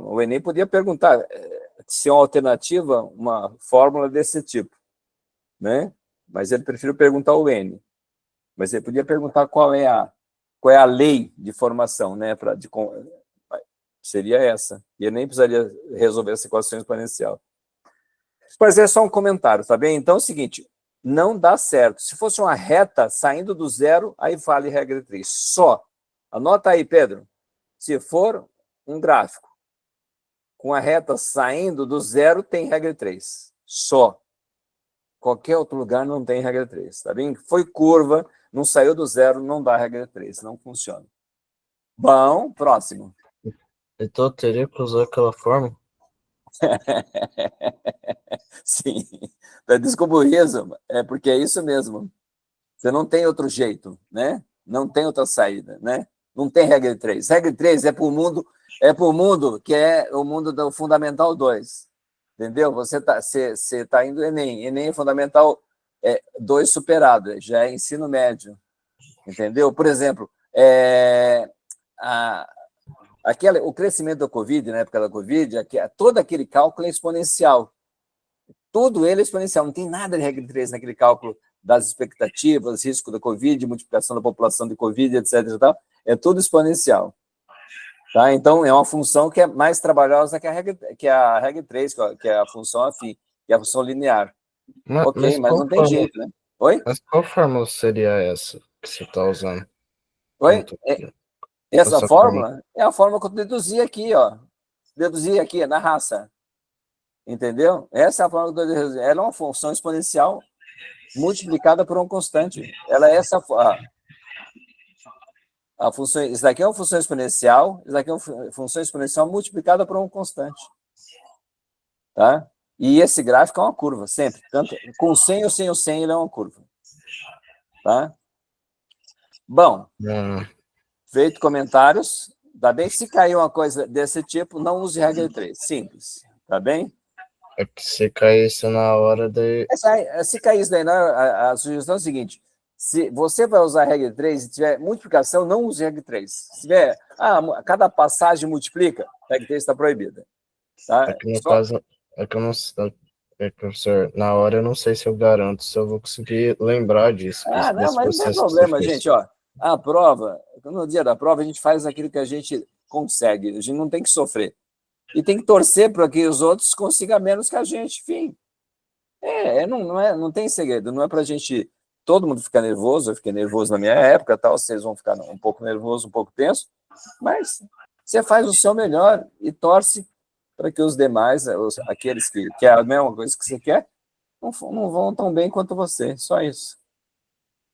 O Enem podia perguntar se é uma alternativa, uma fórmula desse tipo, né? Mas ele preferiu perguntar o N. Mas ele podia perguntar qual é a lei de formação, né? Seria essa. E ele nem precisaria resolver essa equação exponencial. Mas é só um comentário, tá bem? Então é o seguinte, não dá certo. Se fosse uma reta saindo do zero, aí vale regra 3. Só. Anota aí, Pedro. Se for um gráfico com a reta saindo do zero, tem regra 3. Só. Qualquer outro lugar não tem regra 3, tá bem? Foi curva, não saiu do zero, não dá regra 3, não funciona. Bom, próximo. Então eu teria que usar aquela forma? Sim. Desculpa o riso, é porque é isso mesmo. Você não tem outro jeito, né? Não tem outra saída, né? Não tem regra 3. Regra 3 é para o mundo que é o mundo do Fundamental 2. Entendeu? Você tá indo Enem. Enem é Fundamental 2 superado, já é ensino médio. Entendeu? Por exemplo, o crescimento da Covid, na época da Covid, todo aquele cálculo é exponencial. Tudo ele é exponencial. Não tem nada de regra 3 naquele cálculo das expectativas, risco da Covid, multiplicação da população de Covid, etc. E tal. É tudo exponencial. Tá? Então, é uma função que é mais trabalhosa que a regra 3, que é a função afim, que é a função linear. Ok, mas não tem jeito, né? Oi? Mas qual fórmula seria essa que você está usando? Oi? Essa fórmula é a fórmula que eu deduzi aqui, ó. Deduzi aqui, na raça. Entendeu? Essa é a fórmula que eu deduzi. Ela é uma função exponencial multiplicada por uma constante. Ela é essa... A função, isso daqui é uma função exponencial, isso daqui é uma função exponencial multiplicada por uma constante. Tá? E esse gráfico é uma curva, sempre. Tanto com 100 ou sem o 100, ele é uma curva. Tá? Bom, feito comentários, tá bem? Se cair uma coisa desse tipo, não use regra 3. Simples. Tá bem? É que se caísse na hora de... Se cair isso daí, a sugestão é a seguinte: se você vai usar a regra 3 e tiver multiplicação, não use a regra 3. Se tiver, cada passagem multiplica, a regra 3 está proibida. Tá? É que no caso, é que eu não sei, professor, na hora eu não sei se eu garanto, se eu vou conseguir lembrar disso. Não, mas não tem problema, gente, ó. A prova, no dia da prova, a gente faz aquilo que a gente consegue, a gente não tem que sofrer. E tem que torcer para que os outros consigam menos que a gente, enfim. Não tem segredo, não é para a gente, todo mundo ficar nervoso, eu fiquei nervoso na minha época, tal, vocês vão ficar um pouco nervoso, um pouco tenso, mas você faz o seu melhor e torce para que os demais, aqueles que querem a mesma coisa que você quer, não vão tão bem quanto você, só isso.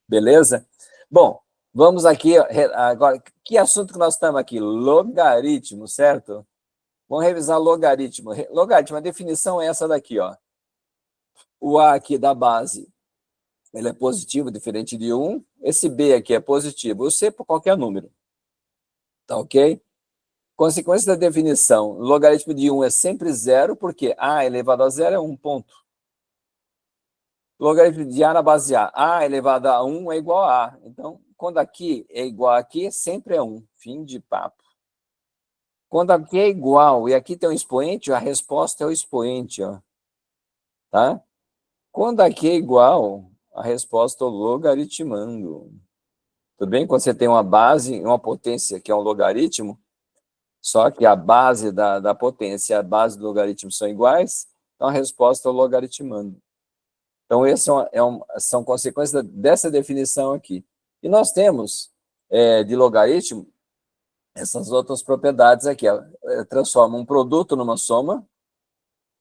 Beleza? Bom, vamos aqui, agora, que assunto que nós estamos aqui? Logaritmo, certo? Vamos revisar logaritmo. Logaritmo, a definição é essa daqui, ó. O A aqui da base, ele é positivo, diferente de 1. Esse B aqui é positivo, o C por qualquer número. Tá ok? Consequência da definição, logaritmo de 1 é sempre zero, porque A elevado a zero é 1 ponto. Logaritmo de A na base A elevado a 1 é igual a A. Então, quando aqui é igual a aqui, sempre é 1. Fim de papo. Quando aqui é igual e aqui tem um expoente, a resposta é o expoente, ó. Tá? Quando aqui é igual, a resposta é o logaritmando. Tudo bem? Quando você tem uma base, uma potência que é um logaritmo, Só que a base da potência e a base do logaritmo são iguais, então a resposta é o logaritmando. Então, essas são consequências dessa definição aqui. E nós temos, de logaritmo, essas outras propriedades aqui. Transforma um produto numa soma,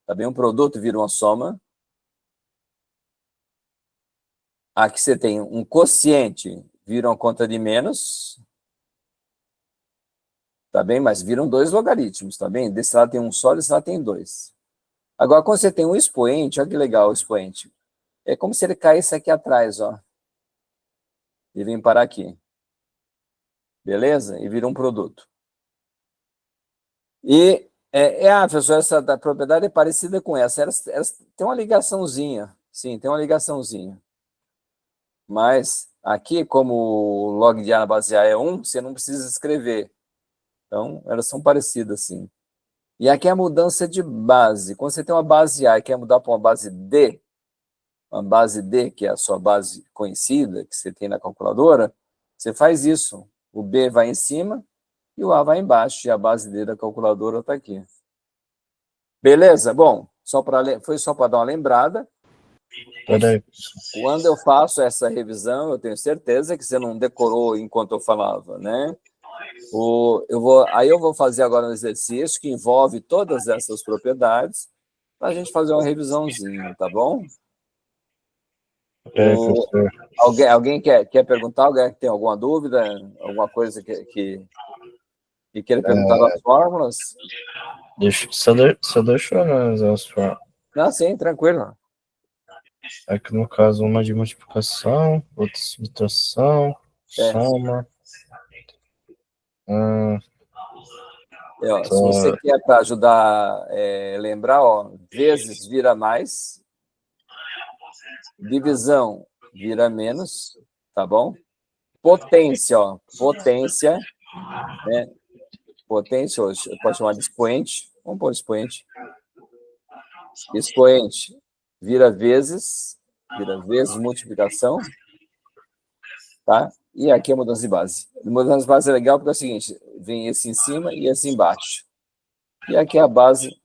tá bem? Um produto vira uma soma. Aqui você tem um quociente, vira uma conta de menos, tá bem? Mas viram dois logaritmos, tá bem? Desse lado tem um só, desse lado tem dois. Agora, quando você tem um expoente, olha que legal o expoente. É como se ele caísse aqui atrás, ó. E vem parar aqui. Beleza? E vira um produto. E, professor, essa da propriedade é parecida com essa. Elas tem uma ligaçãozinha. Sim, tem uma ligaçãozinha. Mas aqui, como o log de A na base A é 1, você não precisa escrever. Então, elas são parecidas, sim. E aqui é a mudança de base. Quando você tem uma base A e quer mudar para uma base D, que é a sua base conhecida, que você tem na calculadora, você faz isso. O B vai em cima e o A vai embaixo, e a base D da calculadora está aqui. Beleza? Bom, foi só para dar uma lembrada. Quando eu faço essa revisão, eu tenho certeza que você não decorou enquanto eu falava, né? Aí eu vou fazer agora um exercício que envolve todas essas propriedades para a gente fazer uma revisãozinha, tá bom? Alguém quer perguntar? Alguém tem alguma dúvida? Alguma coisa que queira perguntar das fórmulas? Só deixa eu analisar as fórmulas. Não, sim, tranquilo. Aqui no caso, uma de multiplicação, outra de subtração, soma. Se você quer para ajudar lembrar, ó, vezes vira mais, divisão vira menos, tá bom? Potência, ó, potência, né? Potência, hoje pode chamar de expoente, vamos pôr expoente. Expoente vira vezes multiplicação, tá? E aqui é mudança de base. Mudança de base é legal porque é o seguinte, vem esse em cima e esse embaixo. E aqui é a base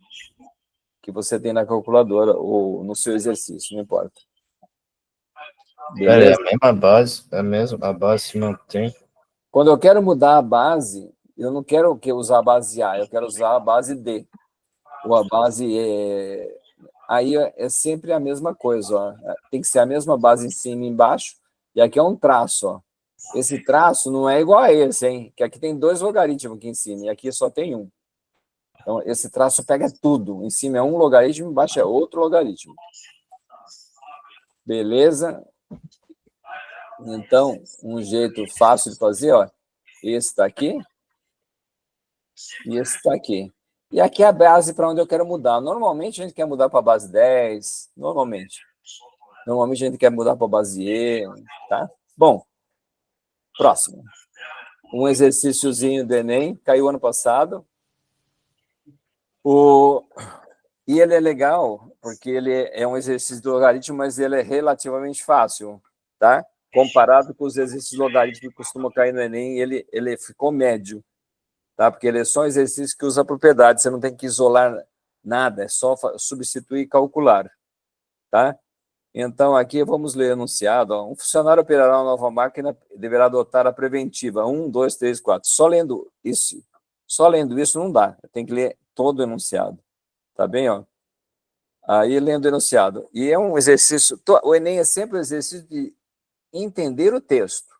que você tem na calculadora ou no seu exercício, não importa. Beleza? É a mesma base, a base se mantém. Quando eu quero mudar a base, eu não quero usar a base A, eu quero usar a base D. Ou a base aí é sempre a mesma coisa, ó. Tem que ser a mesma base em cima e embaixo, e aqui é um traço, ó. Esse traço não é igual a esse, hein? Que aqui tem dois logaritmos aqui em cima, e aqui só tem um. Então, esse traço pega tudo. Em cima é um logaritmo, embaixo é outro logaritmo. Beleza? Então, um jeito fácil de fazer, ó. Esse está aqui, e esse está aqui. E aqui é a base para onde eu quero mudar. Normalmente, a gente quer mudar para a base 10, normalmente. Normalmente, a gente quer mudar para a base E, tá? Bom, próximo. Um exercíciozinho do Enem, caiu ano passado. E ele é legal, porque ele é um exercício do logaritmo, mas ele é relativamente fácil, tá? Comparado com os exercícios logarítmicos que costumam cair no Enem, ele ficou médio, tá? Porque ele é só um exercício que usa propriedade, você não tem que isolar nada, é só substituir e calcular, tá? Então, aqui vamos ler o enunciado. Ó. Um funcionário operará uma nova máquina e deverá adotar a preventiva. 1, 2, 3, 4. Só lendo isso não dá. Tem que ler todo o enunciado. Tá bem? Ó? Aí, lendo o enunciado. E é um exercício... O Enem é sempre um exercício de entender o texto.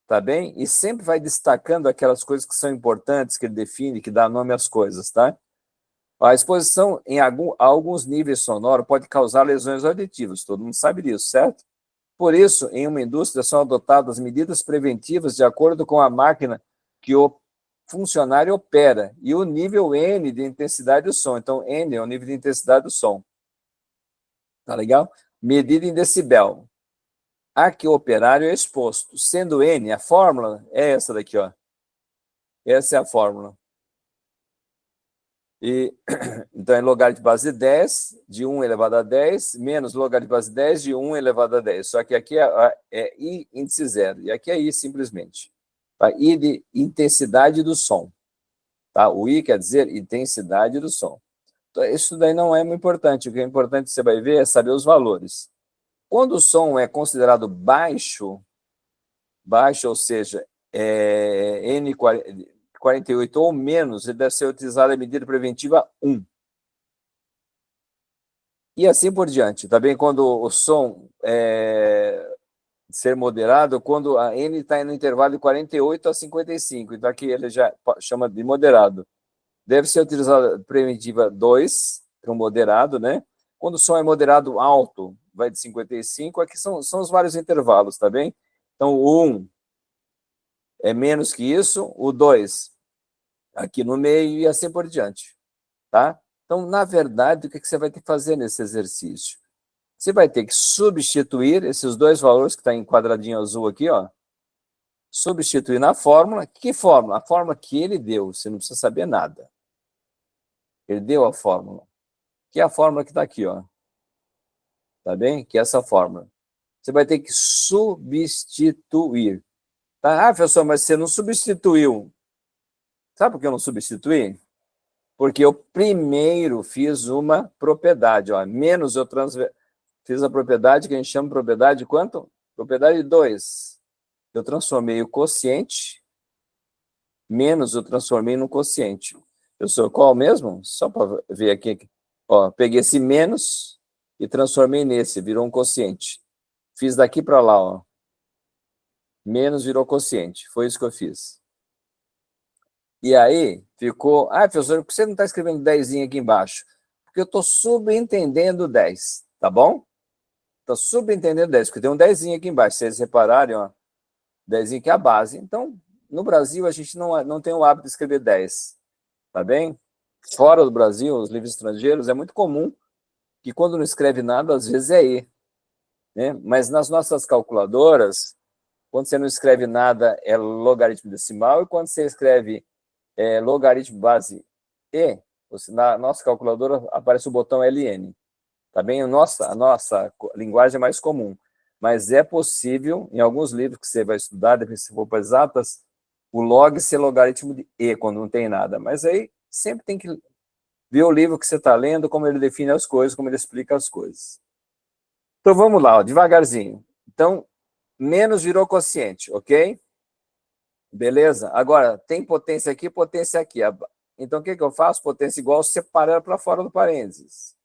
Tá bem? E sempre vai destacando aquelas coisas que são importantes, que ele define, que dá nome às coisas, tá? A exposição a alguns níveis sonoros pode causar lesões auditivas, todo mundo sabe disso, certo? Por isso, em uma indústria são adotadas medidas preventivas de acordo com a máquina que o funcionário opera e o nível N de intensidade do som. Então, N é o nível de intensidade do som. Tá legal? Medida em decibel. A que o operário é exposto. Sendo N, a fórmula é essa daqui, ó. Essa é a fórmula. Então, é logaritmo de base 10, de 1 elevado a 10, menos logaritmo de base 10, de 1 elevado a 10. Só que aqui é I índice zero, e aqui é I simplesmente. Tá? I de intensidade do som. Tá? O I quer dizer intensidade do som. Então, isso daí não é muito importante. O que é importante que você vai ver é saber os valores. Quando o som é considerado baixo, ou seja, N48 ou menos, ele deve ser utilizado a medida preventiva 1. E assim por diante. Também quando o som ser moderado, quando a N está no intervalo de 48 a 55, então aqui ele já chama de moderado. Deve ser utilizada a preventiva 2, para o moderado, né? Quando o som é moderado alto, vai de 55, aqui são os vários intervalos, tá bem? Então, o 1 é menos que isso, o 2 aqui no meio e assim por diante, tá? Então, na verdade, o que você vai ter que fazer nesse exercício? Você vai ter que substituir esses dois valores que está em quadradinho azul aqui, ó. Substituir na fórmula. Que fórmula? A fórmula que ele deu, você não precisa saber nada. Ele deu a fórmula. Que é a fórmula que está aqui, ó. Tá bem? Que é essa fórmula. Você vai ter que substituir. Tá? Ah, professor, mas você não substituiu. Sabe por que eu não substituí? Porque eu primeiro fiz uma propriedade, ó. Menos eu fiz a propriedade que a gente chama de propriedade de quanto? Propriedade 2. Eu transformei o quociente, menos eu transformei no quociente. Professor, qual mesmo? Só para ver aqui. Ó, peguei esse menos e transformei nesse, virou um quociente. Fiz daqui para lá, ó. Menos virou quociente. Foi isso que eu fiz. E aí, ficou... Ah, professor, por que você não está escrevendo 10 aqui embaixo? Porque eu estou subentendendo 10, tá bom? Estou subentendendo 10, porque tem um 10 aqui embaixo. Se vocês repararem, ó, 10 que é a base. Então, no Brasil, a gente não tem o hábito de escrever 10, tá bem? Fora do Brasil, os livros estrangeiros, é muito comum que quando não escreve nada, às vezes é E, né? Mas nas nossas calculadoras, quando você não escreve nada, é logaritmo decimal, e quando você escreve logaritmo base E, na nossa calculadora aparece o botão LN. Tá bem? A nossa linguagem é mais comum. Mas é possível, em alguns livros que você vai estudar, depois se for para exatas, o log ser logaritmo de E, quando não tem nada. Mas aí sempre tem que ver o livro que você está lendo, como ele define as coisas, como ele explica as coisas. Então, vamos lá, ó, devagarzinho. Então, menos virou quociente, ok? Beleza? Agora, tem potência aqui, potência aqui. Então, o que eu faço? Potência igual, separo ela para fora do parênteses.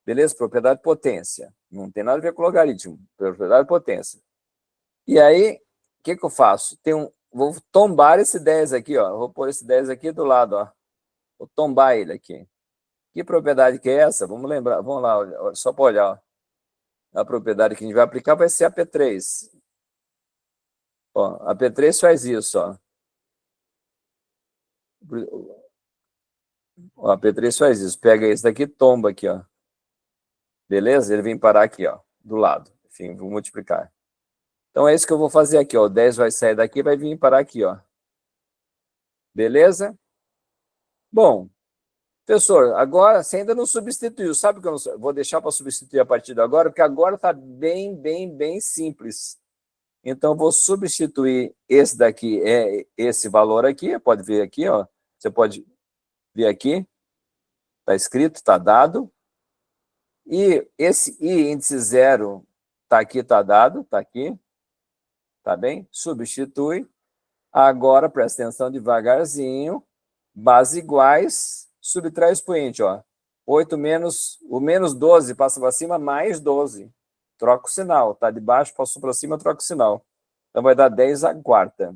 Beleza? Propriedade de potência. Não tem nada a ver com logaritmo. Propriedade de potência. E aí, o que eu faço? Vou tombar esse 10 aqui, ó. Vou pôr esse 10 aqui do lado, ó. Vou tombar ele aqui. Que propriedade que é essa? Vamos lembrar. Vamos lá, só para olhar, ó. A propriedade que a gente vai aplicar vai ser a P3. Ó, a P3 faz isso, ó. Ó, a P3 faz isso. Pega esse daqui, tomba aqui, ó. Beleza? Ele vem parar aqui, ó, do lado. Enfim, vou multiplicar. Então, é isso que eu vou fazer aqui, ó. O 10 vai sair daqui e vai vir parar aqui, ó. Beleza? Bom, professor, agora você ainda não substituiu. Sabe que eu não vou deixar para substituir a partir de agora? Porque agora está bem simples. Então, eu vou substituir esse daqui, esse valor aqui. Pode ver aqui, ó. Você pode ver aqui. Está escrito, está dado. E esse I índice 0 está aqui, está dado, está aqui. Tá bem? Substitui. Agora, presta atenção devagarzinho. Base iguais, subtrai o expoente, ó. 8 menos, o menos 12 passa para cima, mais 12. Troca o sinal, tá? De baixo passou para cima, troca o sinal. Então, vai dar 10 a quarta.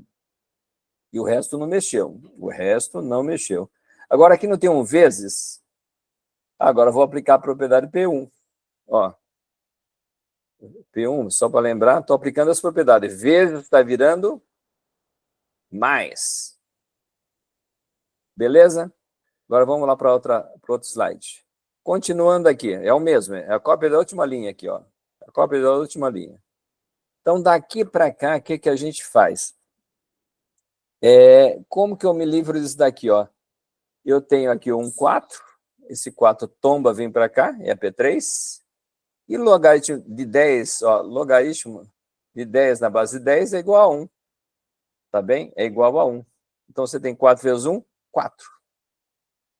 E o resto não mexeu. O resto não mexeu. Agora, aqui não tem um vezes? Agora, eu vou aplicar a propriedade P1. Ó. P1, só para lembrar, estou aplicando as propriedades. Vezes está virando mais. Beleza? Agora vamos lá para outro slide. Continuando aqui, é o mesmo, é a cópia da última linha aqui, ó. A cópia da última linha. Então, daqui para cá, o que a gente faz? Como que eu me livro disso daqui, ó? Eu tenho aqui um 4, esse 4 tomba, vem para cá, é a P3, e logaritmo de 10, ó, logaritmo de 10 na base de 10 é igual a 1, tá bem? É igual a 1. Então, você tem 4 vezes 1, 4.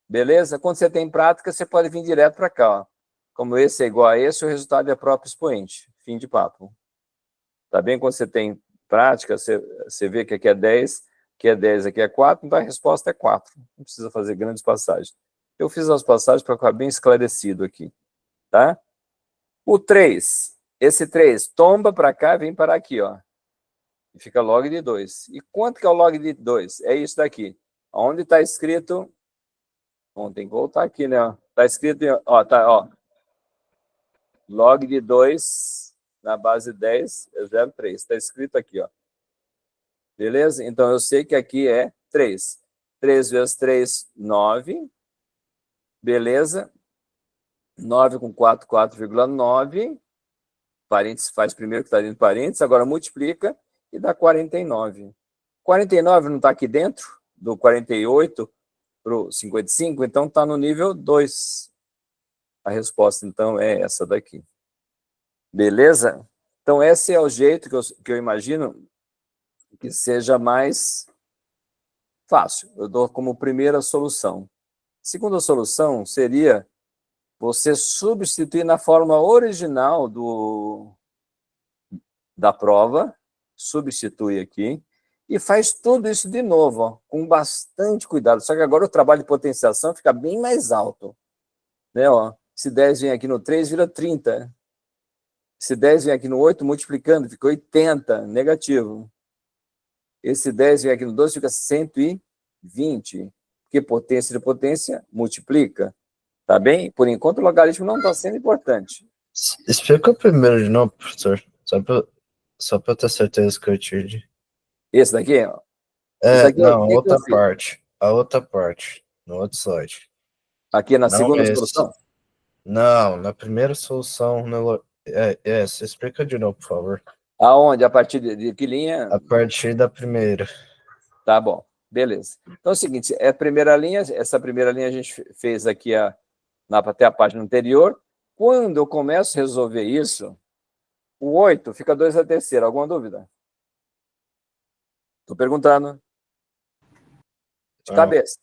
Beleza? Quando você tem prática, você pode vir direto para cá. Ó. Como esse é igual a esse, o resultado é próprio expoente. Fim de papo. Tá bem? Quando você tem prática, você vê que aqui é 10, aqui é 10, aqui é 4, então a resposta é 4. Não precisa fazer grandes passagens. Eu fiz as passagens para ficar bem esclarecido aqui. Tá? O 3, esse 3 tomba para cá e vem parar aqui, ó. E fica log de 2. E quanto que é o log de 2? É isso daqui. Onde está escrito... Bom, tem que voltar aqui, né? Está escrito, ó, tá, ó. Log de 2 na base 10 é 0,3. Está escrito aqui, ó. Beleza? Então, eu sei que aqui é 3. 3 vezes 3, 9. Beleza? 9 com 4, 4,9. Parênteses faz primeiro que está dentro de parênteses. Agora multiplica e dá 49. 49 não está aqui dentro do 48 para o 55, então está no nível 2. A resposta, então, é essa daqui. Beleza? Então, esse é o jeito que eu imagino que seja mais fácil. Eu dou como primeira solução. Segunda solução seria você substituir na forma original da prova, substitui aqui, e faz tudo isso de novo, ó, com bastante cuidado. Só que agora o trabalho de potenciação fica bem mais alto. Né, ó? Se 10 vem aqui no 3, vira 30. Se 10 vem aqui no 8, multiplicando, fica 80, negativo. Esse 10 vem aqui no 12, fica 120. Porque potência de potência multiplica. Tá bem? Por enquanto, o logaritmo não está sendo importante. Explica primeiro de novo, professor. Só para eu ter certeza que eu tive. Esse daqui, ó. Não, O que eu fiz? a outra parte, no outro slide. Aqui na Não segunda esse. solução? Não, na primeira solução, você explica de novo, por favor. Aonde? A partir de que linha? A partir da primeira. Tá bom, beleza. Então é o seguinte, essa primeira linha a gente fez aqui até a página anterior. Quando eu começo a resolver isso, o 8 fica 2 à terceira. Alguma dúvida? Estou perguntando. De cabeça.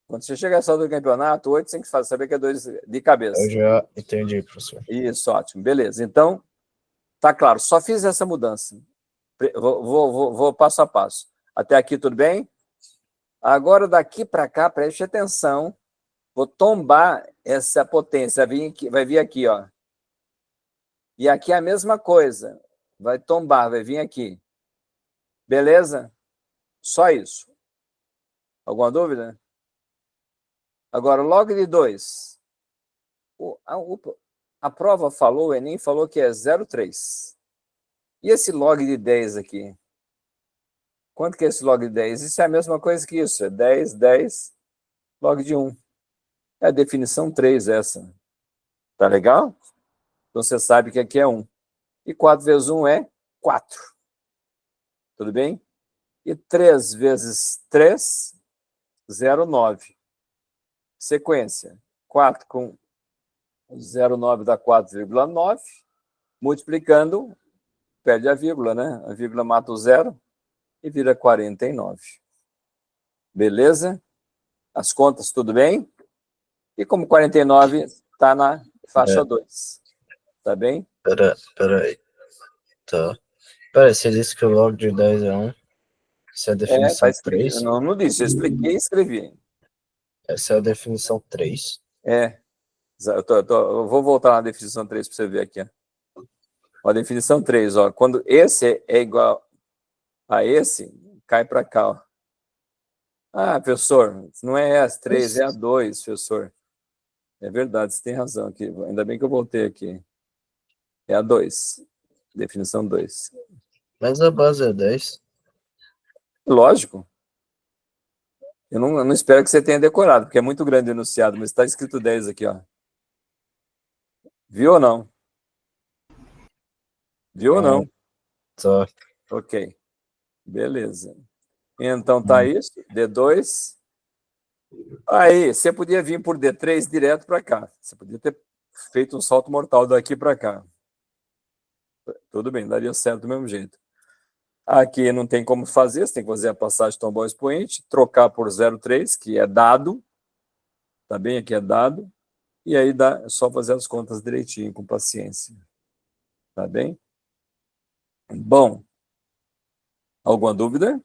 Quando você chega essa altura do campeonato, 8 você tem que saber que é 2 de cabeça. Eu já entendi, professor. Isso, ótimo. Beleza. Então, tá claro. Só fiz essa mudança. Vou passo a passo. Até aqui tudo bem? Agora, daqui para cá, preste atenção. Vou tombar essa potência. Vai vir aqui, ó. E aqui é a mesma coisa. Vai tombar, vai vir aqui. Beleza? Só isso. Alguma dúvida? Agora, log de 2. A prova falou, o Enem falou que é 0,3. E esse log de 10 aqui? Quanto que é esse log de 10? Isso é a mesma coisa que isso. É 10, 10, log de 1. É a definição 3 essa. Tá legal? Então, você sabe que aqui é 1. E 4 vezes 1 é 4. Tudo bem? E 3 vezes 3, 0,9. Sequência. 4 com 0,9 dá 4,9. Multiplicando, perde a vírgula, né? A vírgula mata o zero e vira 49. Beleza? As contas, tudo bem? E como 49 está na faixa 2. Tá bem? Peraí. Tá. Peraí, você disse que o log de 10 é 1. Essa é a definição 3? Não disse, eu expliquei e escrevi. Essa é a definição 3? Eu vou voltar na definição 3 para você ver aqui. Ó. A definição 3, ó, quando esse é igual a esse, cai para cá. Ó. Ah, professor, não é essa 3, é a 2, professor. É verdade, você tem razão aqui. Ainda bem que eu voltei aqui. É a 2. Definição 2. Mas a base é 10. Lógico. Eu não espero que você tenha decorado, porque é muito grande o enunciado, mas está escrito 10 aqui, ó. Viu ou não? Viu ou não? Tá. Ok. Beleza. Então tá isso. D2. Aí, você podia vir por D3 direto para cá. Você podia ter feito um salto mortal daqui para cá. Tudo bem, daria certo do mesmo jeito. Aqui não tem como fazer, você tem que fazer a passagem tombal expoente, trocar por 0,3, que é dado, tá bem? Aqui é dado, e aí é só fazer as contas direitinho, com paciência, tá bem? Bom, alguma dúvida?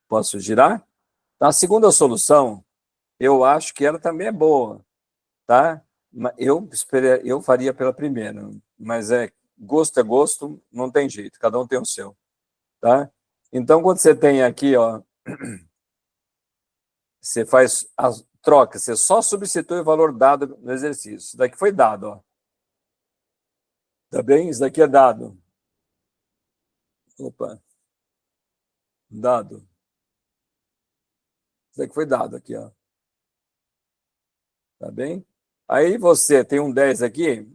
Posso girar? A segunda solução, eu acho que ela também é boa, tá? Eu faria pela primeira, mas gosto é gosto, não tem jeito, cada um tem o seu, tá? Então, quando você tem aqui, ó, você faz a troca, você só substitui o valor dado no exercício. Isso daqui foi dado, ó. Tá bem? Isso daqui é dado. Opa. Dado. Isso daqui foi dado aqui, ó. Tá bem? Aí você tem um 10 aqui,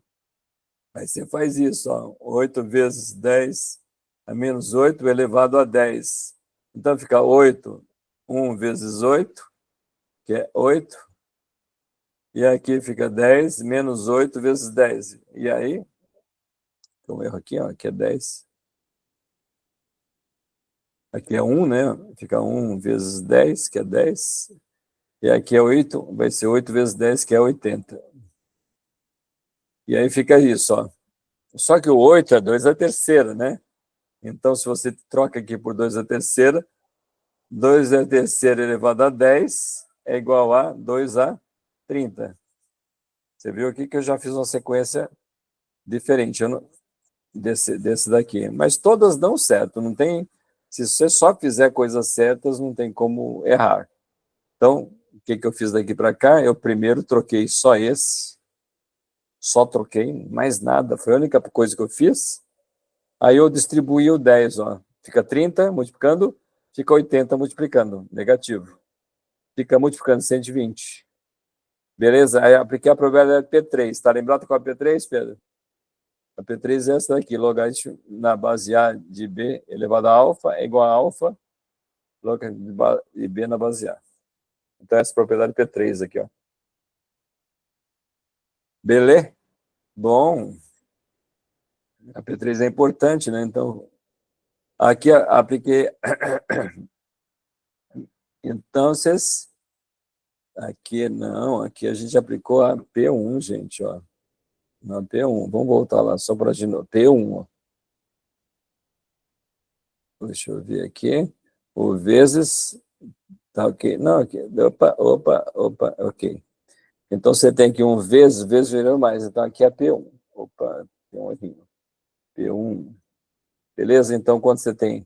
aí você faz isso, ó. 8 vezes 10 a menos 8 elevado a 10. Então fica 8, 1 vezes 8, que é 8. E aqui fica 10 menos 8 vezes 10. E aí, tem um erro aqui, ó, aqui é 10. Aqui é 1, né? Fica 1 vezes 10, que é 10. E aqui é 8, vai ser 8 vezes 10, que é 80. E aí fica isso, ó. Só que o 8 é 2 à terceira, né? Então, se você troca aqui por 2 à terceira, 2 à terceira elevado a 10 é igual a 2 a 30. Você viu aqui que eu já fiz uma sequência diferente desse daqui. Mas todas dão certo, não tem... Se você só fizer coisas certas, não tem como errar. Então, o que eu fiz daqui para cá? Eu primeiro troquei só esse, só troquei, mais nada, foi a única coisa que eu fiz. Aí eu distribuí o 10, ó. Fica 30 multiplicando, fica 80 multiplicando, negativo. Fica multiplicando 120. Beleza? Aí apliquei a probabilidade P3. Tá lembrado qual é a P3, Pedro? A P3 é essa daqui, logaritmo na base A de B elevado a alfa é igual a alfa, logaritmo de B na base A. Então essa propriedade P3 aqui, ó. Beleza? Bom, a P3 é importante, né? Então, aqui apliquei. Então, vocês. Aqui não, aqui a gente aplicou a P1, gente, ó. Na P1. Vamos voltar lá só para de novo. P1, ó. Deixa eu ver aqui. O vezes. Tá ok. Não, aqui. Opa, ok. Então, você tem aqui um vezes virando mais. Então, aqui é P1. Opa, tem um errinho. P1. Beleza? Então, quando você tem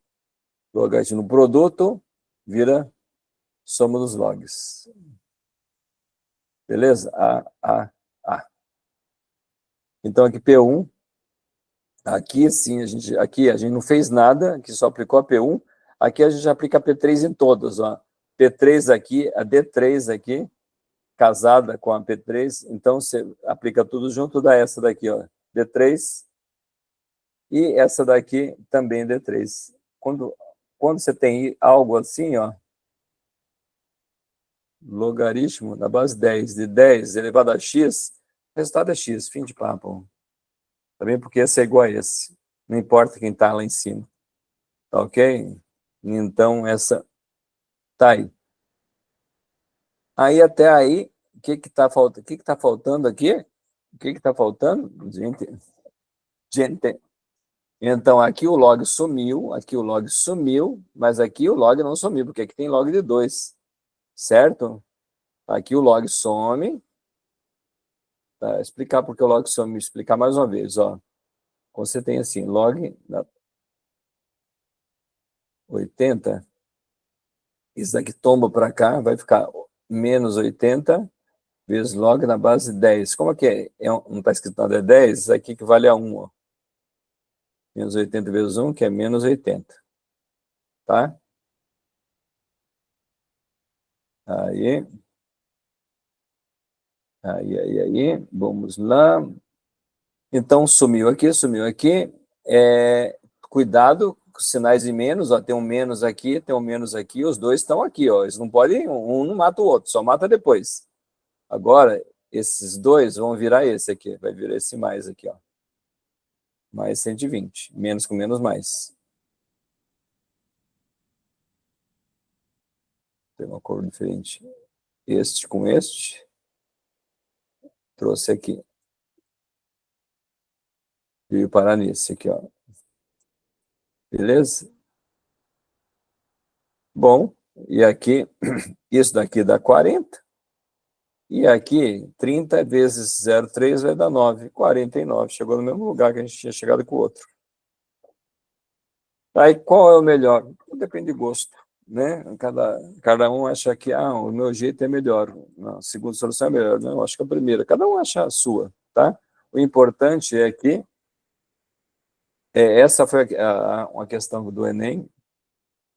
logaritmo no produto, vira soma dos logs. Beleza? A. Então, aqui P1. Aqui, sim, aqui a gente não fez nada, aqui só aplicou a P1. Aqui a gente aplica a P3 em todas, ó. P3 aqui, a D3 aqui, casada com a P3. Então, você aplica tudo junto, dá essa daqui, ó. D3. E essa daqui também D3. Quando você tem algo assim, ó, logaritmo na base 10, de 10 elevado a x, o resultado é x, fim de papo. Tá bem? Porque esse é igual a esse. Não importa quem está lá em cima. Tá ok? Então, essa tá aí. Aí, até aí, o que está faltando? O que está faltando aqui? O que está faltando? Gente. Então, aqui o log sumiu, mas aqui o log não sumiu, porque aqui tem log de 2. Certo? Aqui o log some. Tá? Explicar porque o log some, explicar mais uma vez, ó. Você tem assim, log 80, isso daqui tomba para cá, vai ficar menos 80 vezes log na base 10. Como é que é? Não está escrito nada, é 10, isso aqui equivale a 1, ó. Menos 80 vezes 1, que é menos 80. Tá? Aí. Vamos lá. Então, sumiu aqui, sumiu aqui. Cuidado com os sinais de menos, ó, tem um menos aqui, os dois estão aqui, ó, eles não podem, um não mata o outro, só mata depois. Agora, esses dois vão virar esse aqui, vai virar esse mais aqui, ó. mais 120. Menos com menos, mais. Tem uma cor diferente. Este com este. Trouxe aqui. Veio parar nesse aqui, ó. Beleza? Bom, e aqui, isso daqui dá 40. E aqui, 30 vezes 0,3 vai dar 9. 49. Chegou no mesmo lugar que a gente tinha chegado com o outro. Aí, qual é o melhor? Depende de gosto, né? Cada um acha que o meu jeito é melhor. Não, a segunda solução é melhor. Não, eu acho que a primeira. Cada um acha a sua, tá? O importante é que essa foi uma questão do Enem,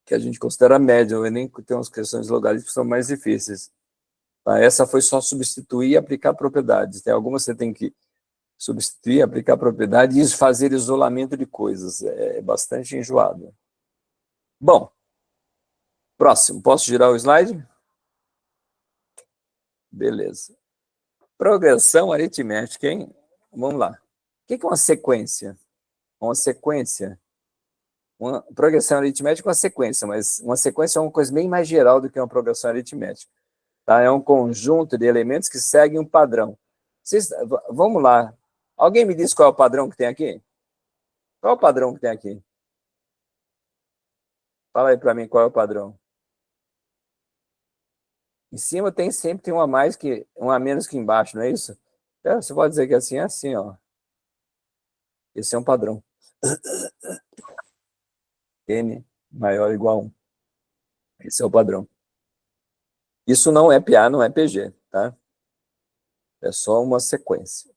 que a gente considera média. O Enem tem umas questões logaritmos que são mais difíceis. Tá? Essa foi só substituir e aplicar propriedades. Tem algumas que você tem que substituir, aplicar propriedade e fazer isolamento de coisas. É bastante enjoado. Bom, próximo. Posso girar o slide? Beleza. Progressão aritmética, hein? Vamos lá. O que é uma sequência? Uma sequência. Uma progressão aritmética é uma sequência, mas uma sequência é uma coisa bem mais geral do que uma progressão aritmética. Tá? É um conjunto de elementos que seguem um padrão. Vamos lá. Alguém me diz qual é o padrão que tem aqui? Qual é o padrão que tem aqui? Fala aí para mim qual é o padrão. Em cima sempre tem uma a menos que embaixo, não é isso? Você pode dizer que assim é assim, ó. Esse é um padrão. N maior ou igual a 1. Esse é o padrão. Isso não é PA, não é PG, tá? É só uma sequência.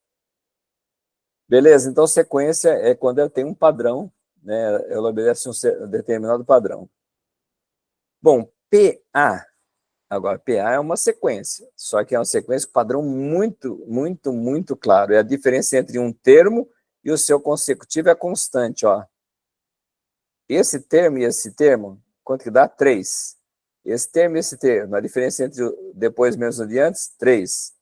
Beleza, então sequência é quando ela tem um padrão, né? Ela obedece um determinado padrão. Bom, PA. Agora, PA é uma sequência, só que é uma sequência com padrão muito, muito, muito claro. É a diferença entre um termo e o seu consecutivo é constante, ó. Esse termo e esse termo, quanto que dá? 3. Esse termo e esse termo, a diferença entre o depois menos o de antes, 3.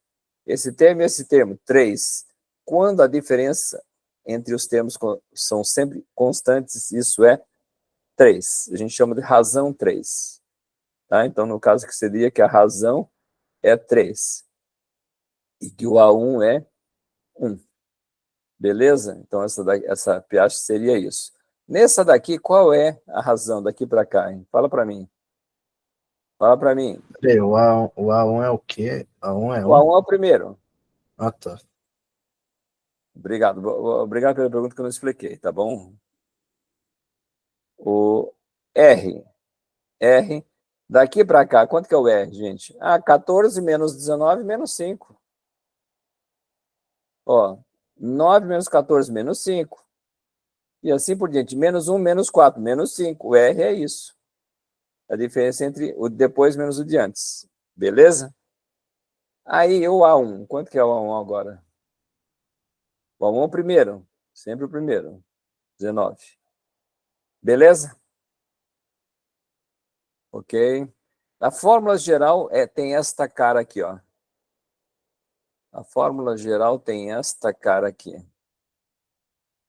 Esse termo e esse termo, 3. Quando a diferença entre os termos são sempre constantes, isso é 3. A gente chama de razão 3. Tá? Então, no caso que seria que a razão é 3. E que o A1 é 1. Beleza? Então, essa Piaget seria isso. Nessa daqui, qual é a razão daqui para cá? Hein? Fala para mim. Fala para mim. O A1 é o quê? O A1 é o primeiro. Ah, tá. Obrigado. Obrigado pela pergunta que eu não expliquei, tá bom? O R. R. Daqui para cá, quanto que é o R, gente? 14 menos 19 menos 5. Ó, 9 menos 14 menos 5. E assim por diante. Menos 1 menos 4 menos 5. O R é isso. A diferença entre o depois menos o de antes. Beleza? Aí o A1. Quanto que é o A1 agora? O A1 é o primeiro. Sempre o primeiro. 19. Beleza? Ok. A fórmula geral tem esta cara aqui, ó. A fórmula geral tem esta cara aqui.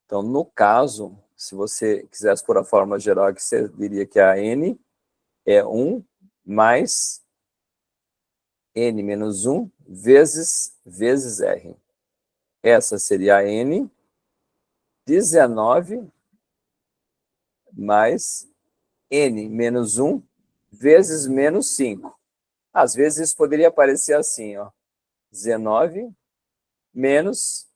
Então, no caso, se você quisesse pôr a fórmula geral aqui, você diria que a N é 1 mais N menos 1 vezes R. Essa seria a N 19 mais N menos 1 vezes menos 5. Às vezes isso poderia aparecer assim, ó. 19 menos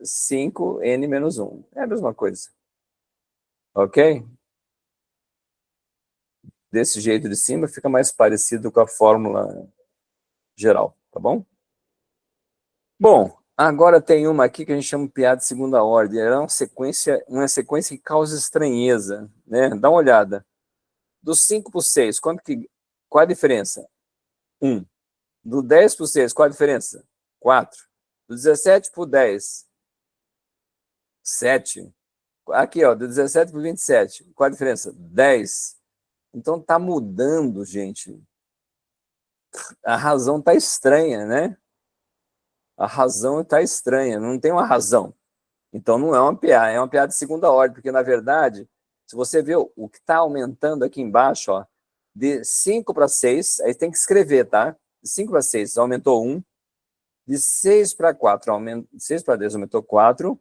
5N menos 1. É a mesma coisa. Ok? Desse jeito de cima fica mais parecido com a fórmula geral, tá bom? Bom, agora tem uma aqui que a gente chama de piada de segunda ordem. Ela é uma sequência que causa estranheza, né? Dá uma olhada. Do 5 para o 6, qual a diferença? 1. Do 10 para o 6, qual a diferença? 4. Do 17 para o 10, 7. Aqui, ó, do 17 para o 27, qual a diferença? 10. Então tá mudando, gente. A razão tá estranha, né? A razão está estranha, não tem uma razão. Então, não é uma PA, é uma PA de segunda ordem, porque, na verdade, se você vê o que está aumentando aqui embaixo, ó, de 5 para 6, aí tem que escrever, tá? De 5 para 6, aumentou 1. De 6 para 4, 6 para 10 aumentou 4.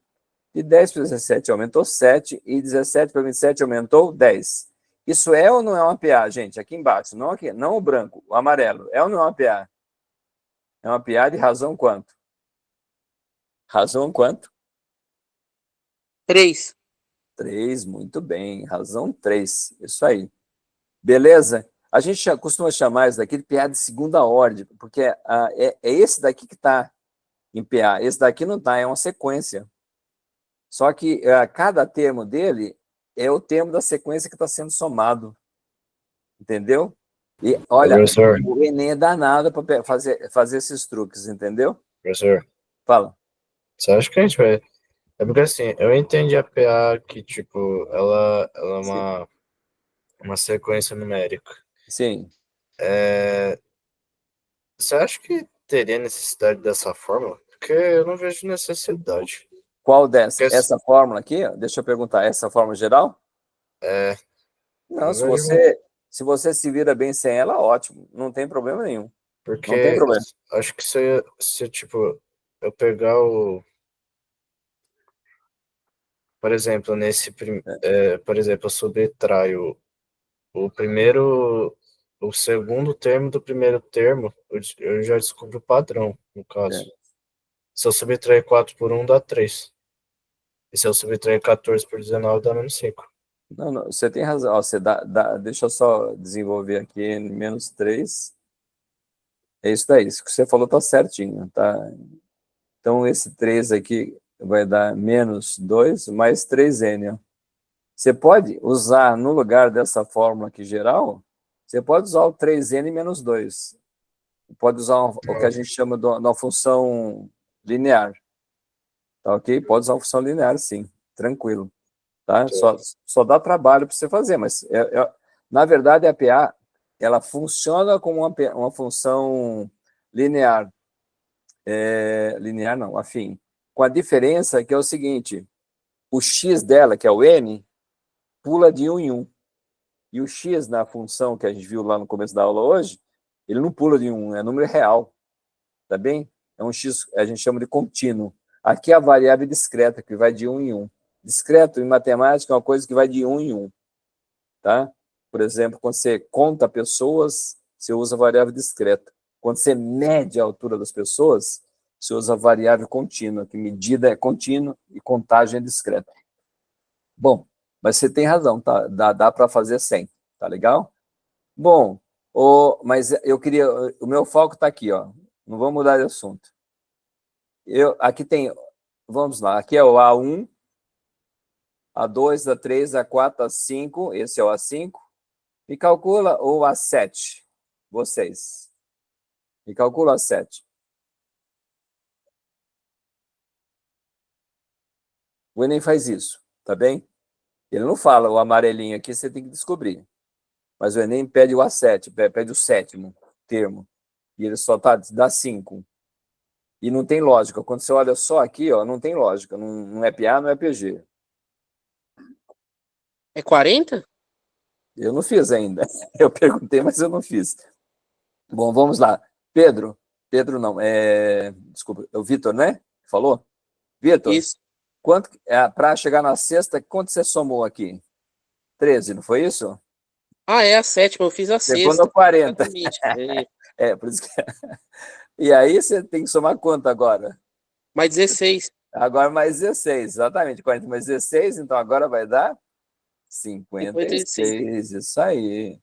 De 10 para 17 aumentou 7. E 17 para 27 aumentou 10. Isso é ou não é uma PA, gente? Aqui embaixo, não aqui, não o branco, o amarelo. É ou não é uma PA? É uma PA de razão quanto? Razão quanto? 3. 3, muito bem. Razão 3. Isso aí. Beleza? A gente costuma chamar isso daqui de PA de segunda ordem, porque é esse daqui que está em PA. Esse daqui não está, é uma sequência. Só que cada termo dele é o termo da sequência que está sendo somado. Entendeu? E, olha, Professor, o Enem é danado para fazer esses truques, entendeu? professor, Fala. você acha que a gente vai... É porque assim, eu entendi a PA que, tipo, ela é uma sequência numérica. Sim. Você acha que teria necessidade dessa fórmula? Porque eu não vejo necessidade. Qual dessa? Porque, Essa fórmula aqui? Deixa eu perguntar. Essa fórmula geral? Não, não se vejo... você se vira bem sem ela, ótimo. Não tem problema nenhum. Não tem Porque problema. acho que se tipo, eu pegar o... Por exemplo, por exemplo, eu subtraio o primeiro... O segundo termo do primeiro termo, eu já descubro o padrão, no caso. É. Se eu subtrair 4 por 1, dá 3. E se eu subtrair 14 por 19, dá menos 5. Não, não, você tem razão. Ó, deixa eu só desenvolver aqui, menos 3. É isso daí. Isso que você falou está certinho, tá? Então, esse 3 aqui vai dar menos 2 mais 3n. Ó. Você pode usar, no lugar dessa fórmula aqui geral, você pode usar o 3n menos 2. Pode usar o que a gente chama de uma função linear. Tá ok? Pode usar uma função linear, sim. Tranquilo. Tá? Só dá trabalho para você fazer, mas, na verdade, a PA ela funciona como uma função linear. Linear não, afim. Com a diferença que é o seguinte, o x dela, que é o n, pula de 1 em 1. E o x na função que a gente viu lá no começo da aula hoje, ele não pula de 1, é número real. Tá bem? É um x, a gente chama de contínuo. Aqui é a variável discreta, que vai de 1 em 1. Discreto, em matemática, é uma coisa que vai de 1 em 1. Tá? Por exemplo, quando você conta pessoas, você usa a variável discreta. Quando você mede a altura das pessoas, você usa a variável contínua, que medida é contínua e contagem é discreta. Bom, mas você tem razão, tá? Dá para fazer sem, tá legal? Bom, mas eu queria... O meu foco está aqui, ó. Não vamos mudar de assunto. Aqui tem... Vamos lá, aqui é o A1, A2, A3, A4, A5, esse é o A5. Me calcula o A7, vocês. Me calcula o A7. O Enem faz isso, tá bem? Ele não fala o amarelinho aqui, você tem que descobrir. Mas o Enem pede o A7, pede o sétimo termo. E ele só dá 5. E não tem lógica. Quando você olha só aqui, ó, não tem lógica. Não é PA, não é PG. É 40? Eu não fiz ainda. Eu perguntei, mas eu não fiz. Bom, vamos lá. Pedro não, desculpa, é o Vitor, né? Falou? Vitor, Isso. quanto para chegar na sexta, quanto você somou aqui? 13, não foi isso? Ah, é a sétima, eu fiz a Chegou sexta. no 40. Exatamente. Por isso que... E aí você tem que somar quanto agora? Mais 16. Agora mais 16, exatamente. 40 mais 16, então agora vai dar 56. 56, isso aí.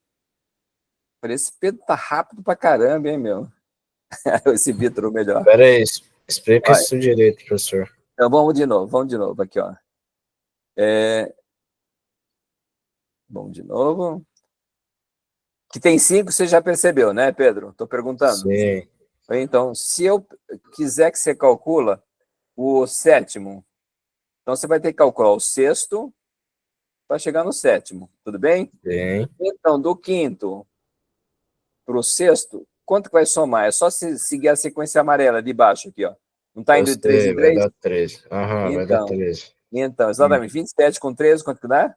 Esse Pedro tá rápido pra caramba, hein, meu? Esse Vitor, melhor. Pera aí, explica Olha, isso direito, professor. então vamos de novo aqui, ó. Vamos de novo. Que tem 5, você já percebeu, né, Pedro? Estou perguntando. Sim. Então, se eu quiser que você calcula o sétimo, então você vai ter que calcular o sexto para chegar no sétimo, tudo bem? Sim. Então, do quinto para o sexto, quanto que vai somar? É só seguir a sequência amarela de baixo aqui, ó. Não está Eu indo de 3 sei, em vai 3? dar 13. Aham, vai dar Então, 13. exatamente. 27 com 13, quanto que dá?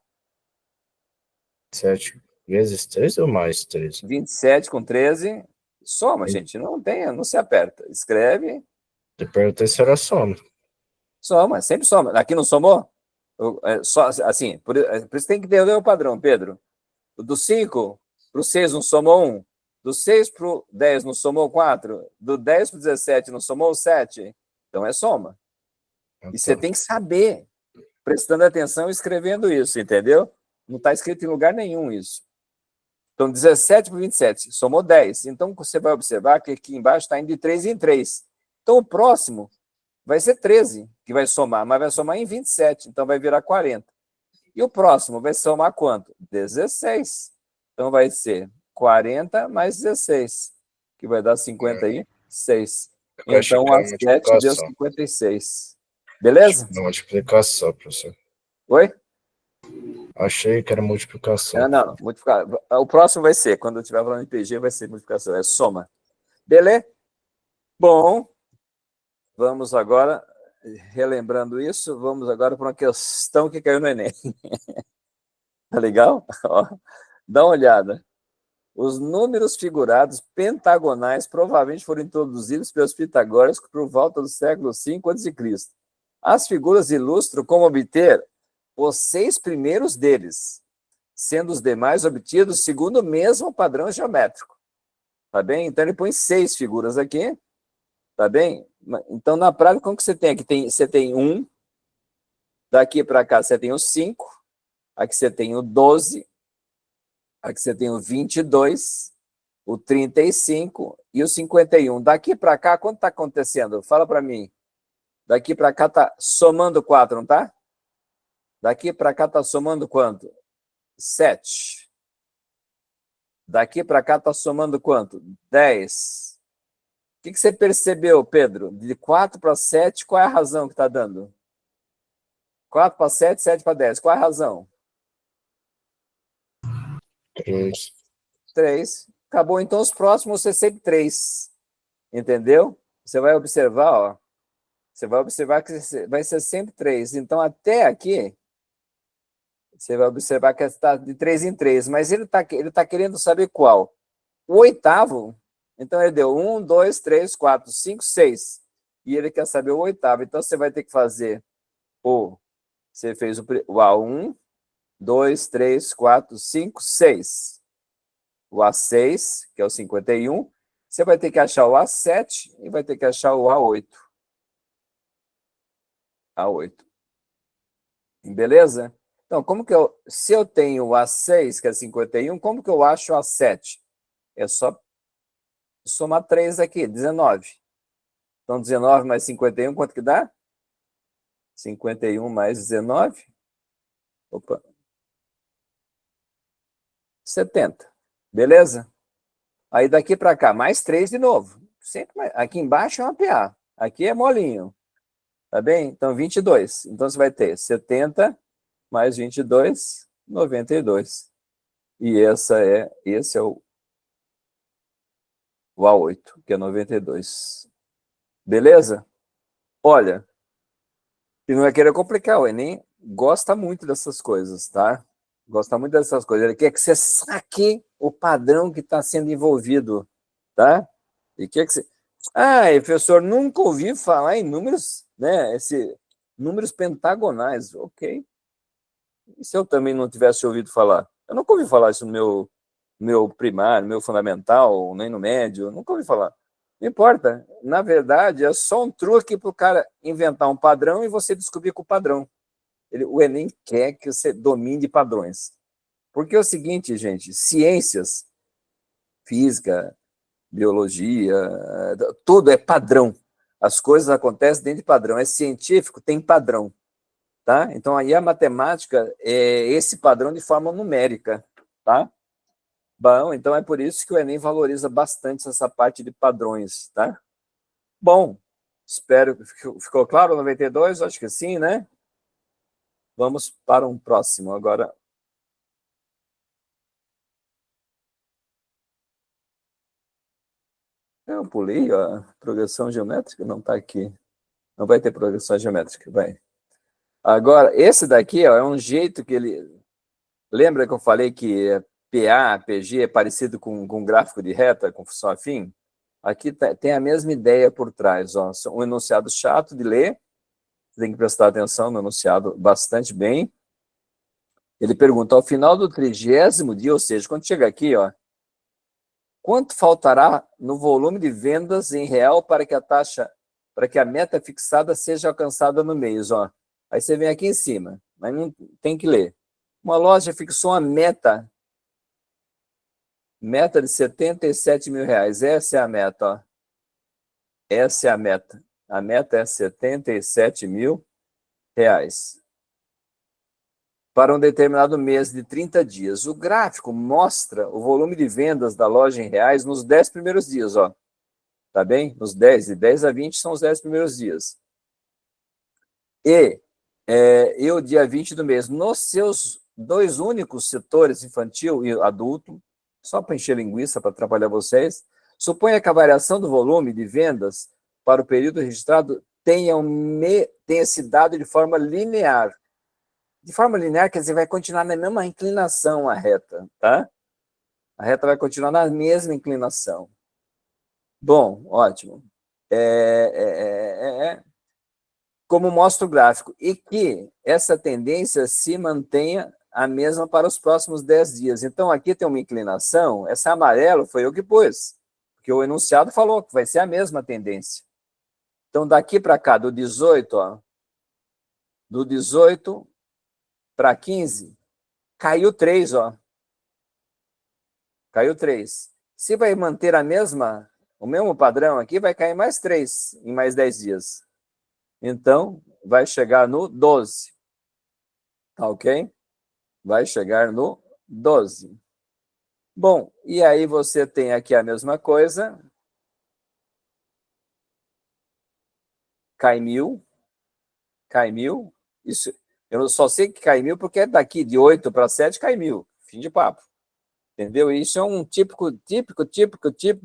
7 vezes 13 ou mais 13? 27 com 13. Soma, gente. Não se aperta. Escreve, Eu perguntei se era soma. soma, sempre soma. Aqui não somou? Só, assim, por isso tem que entender o padrão, Pedro. Do 5 para o 6 não somou 1. Do 6 para o 10 não somou 4. Do 10 para o 17 não somou 7. Então é soma. E você Então, tem que saber, prestando atenção e escrevendo isso, entendeu? Não está escrito em lugar nenhum isso. Então, 17 para 27, somou 10. Então, você vai observar que aqui embaixo está indo de 3 em 3. Então, o próximo vai ser 13, que vai somar, mas vai somar em 27, então vai virar 40. E o próximo vai somar quanto? 16. Então, vai ser 40 mais 16, que vai dar 56. eu achei Então, que a era 7 deu multiplicação. 56. Beleza? Era multiplicação, professor. Oi? Achei que era multiplicação. Não. Multiplicar. O próximo vai ser, quando eu estiver falando em PG, vai ser multiplicação, é soma. Beleza? Bom, vamos agora, relembrando isso, vamos agora para uma questão que caiu no Enem. Tá legal? Ó, dá uma olhada. Os números figurados pentagonais provavelmente foram introduzidos pelos pitagóricos por volta do século V a.C. As figuras ilustram como obter os 6 primeiros deles, sendo os demais obtidos segundo o mesmo padrão geométrico. Tá bem? Então, ele põe 6 figuras aqui, tá bem? Então, na prática, como que você tem aqui? Você tem 1, daqui para cá você tem o 5, aqui você tem o 12, aqui você tem o 22, o 35 e o 51. Daqui para cá, quanto está acontecendo? Fala para mim. Daqui para cá está somando 4, não tá? Daqui para cá está somando quanto? 7. Daqui para cá está somando quanto? 10. O que você percebeu, Pedro? De 4 para 7, qual é a razão que está dando? 4 para 7, 7 para 10. Qual é a razão? 3. 3. Acabou. Então, os próximos vão ser sempre 3. Entendeu? Você vai observar, ó. Você vai observar que vai ser sempre 3. Então, até aqui, você vai observar que está de 3 em 3. Mas ele tá querendo saber qual. O oitavo, então ele deu 1, 2, 3, 4, 5, 6. E ele quer saber o oitavo. Então, você vai ter que fazer você fez o A1, 2, 3, 4, 5, 6. O A6, que é o 51. Você vai ter que achar o A7 e vai ter que achar o A8. A8. Beleza? Então, se eu tenho o A6, que é 51, como que eu acho o A7? É só somar 3 aqui, 19. Então, 19 mais 51, quanto que dá? 51 mais 19. Opa. 70. Beleza? Aí daqui para cá, mais 3 de novo. Sempre mais. Aqui embaixo é uma PA. Aqui é molinho. Tá bem? Então, 22. Então, você vai ter 70 mais 22, 92. E esse é o A8, que é 92. Beleza? Olha, e não vai querer complicar, o Enem gosta muito dessas coisas, tá? Gosta muito dessas coisas. Ele quer que você saque o padrão que está sendo envolvido, tá? E quer que você... Ah, professor, nunca ouvi falar em números, né? Números pentagonais. Ok. E se eu também não tivesse ouvido falar? Eu nunca ouvi falar isso no meu primário, meu fundamental, nem no médio, nunca ouvi falar. Não importa. Na verdade, é só um truque para o cara inventar um padrão e você descobrir com o padrão. O Enem quer que você domine padrões. Porque é o seguinte, gente, ciências, física, biologia, tudo é padrão. As coisas acontecem dentro de padrão. É científico, tem padrão. Tá? Então, aí a matemática é esse padrão de forma numérica. Tá? Bom, então é por isso que o Enem valoriza bastante essa parte de padrões. Tá? Bom, espero que ficou claro 92, acho que sim, né? Vamos para um próximo agora. Eu pulei a progressão geométrica, não está aqui. Não vai ter progressão geométrica, vai. Agora, esse daqui, ó, é um jeito que ele... Lembra que eu falei que PA, PG é parecido com gráfico de reta, com função afim? Aqui tem a mesma ideia por trás, ó. Um enunciado chato de ler, você tem que prestar atenção no enunciado bastante bem. Ele pergunta, ao final do 30º dia, ou seja, quando chega aqui, ó, quanto faltará no volume de vendas em real para que a meta fixada seja alcançada no mês, ó. Aí você vem aqui em cima, mas não tem que ler. Uma loja fixou uma meta de 77 mil reais. Essa é a meta, ó. Essa é a meta. A meta é 77 mil reais. Para um determinado mês de 30 dias. O gráfico mostra o volume de vendas da loja em reais nos 10 primeiros dias, ó. Tá bem? Nos 10, de 10 a 20 são os 10 primeiros dias. E o dia 20 do mês, nos seus 2 únicos setores, infantil e adulto, só para encher linguiça, para atrapalhar vocês, suponha que a variação do volume de vendas para o período registrado tenha se dado de forma linear. De forma linear, quer dizer, vai continuar na mesma inclinação a reta, tá? A reta vai continuar na mesma inclinação. Bom, ótimo. Como mostra o gráfico, e que essa tendência se mantenha a mesma para os próximos 10 dias. Então, aqui tem uma inclinação, essa amarelo foi eu que pus, porque o enunciado falou que vai ser a mesma tendência. Então, daqui para cá, do 18, ó, do 18 para 15, caiu 3, ó. Caiu 3. Se vai manter o mesmo padrão aqui, vai cair mais 3 em mais 10 dias. Então, vai chegar no 12. Tá ok? Vai chegar no 12. Bom, e aí você tem aqui a mesma coisa. Cai 1.000. Cai 1.000. Isso, eu só sei que cai 1.000 porque é daqui de 8 para 7 cai 1.000. Fim de papo. Entendeu? Isso é um típico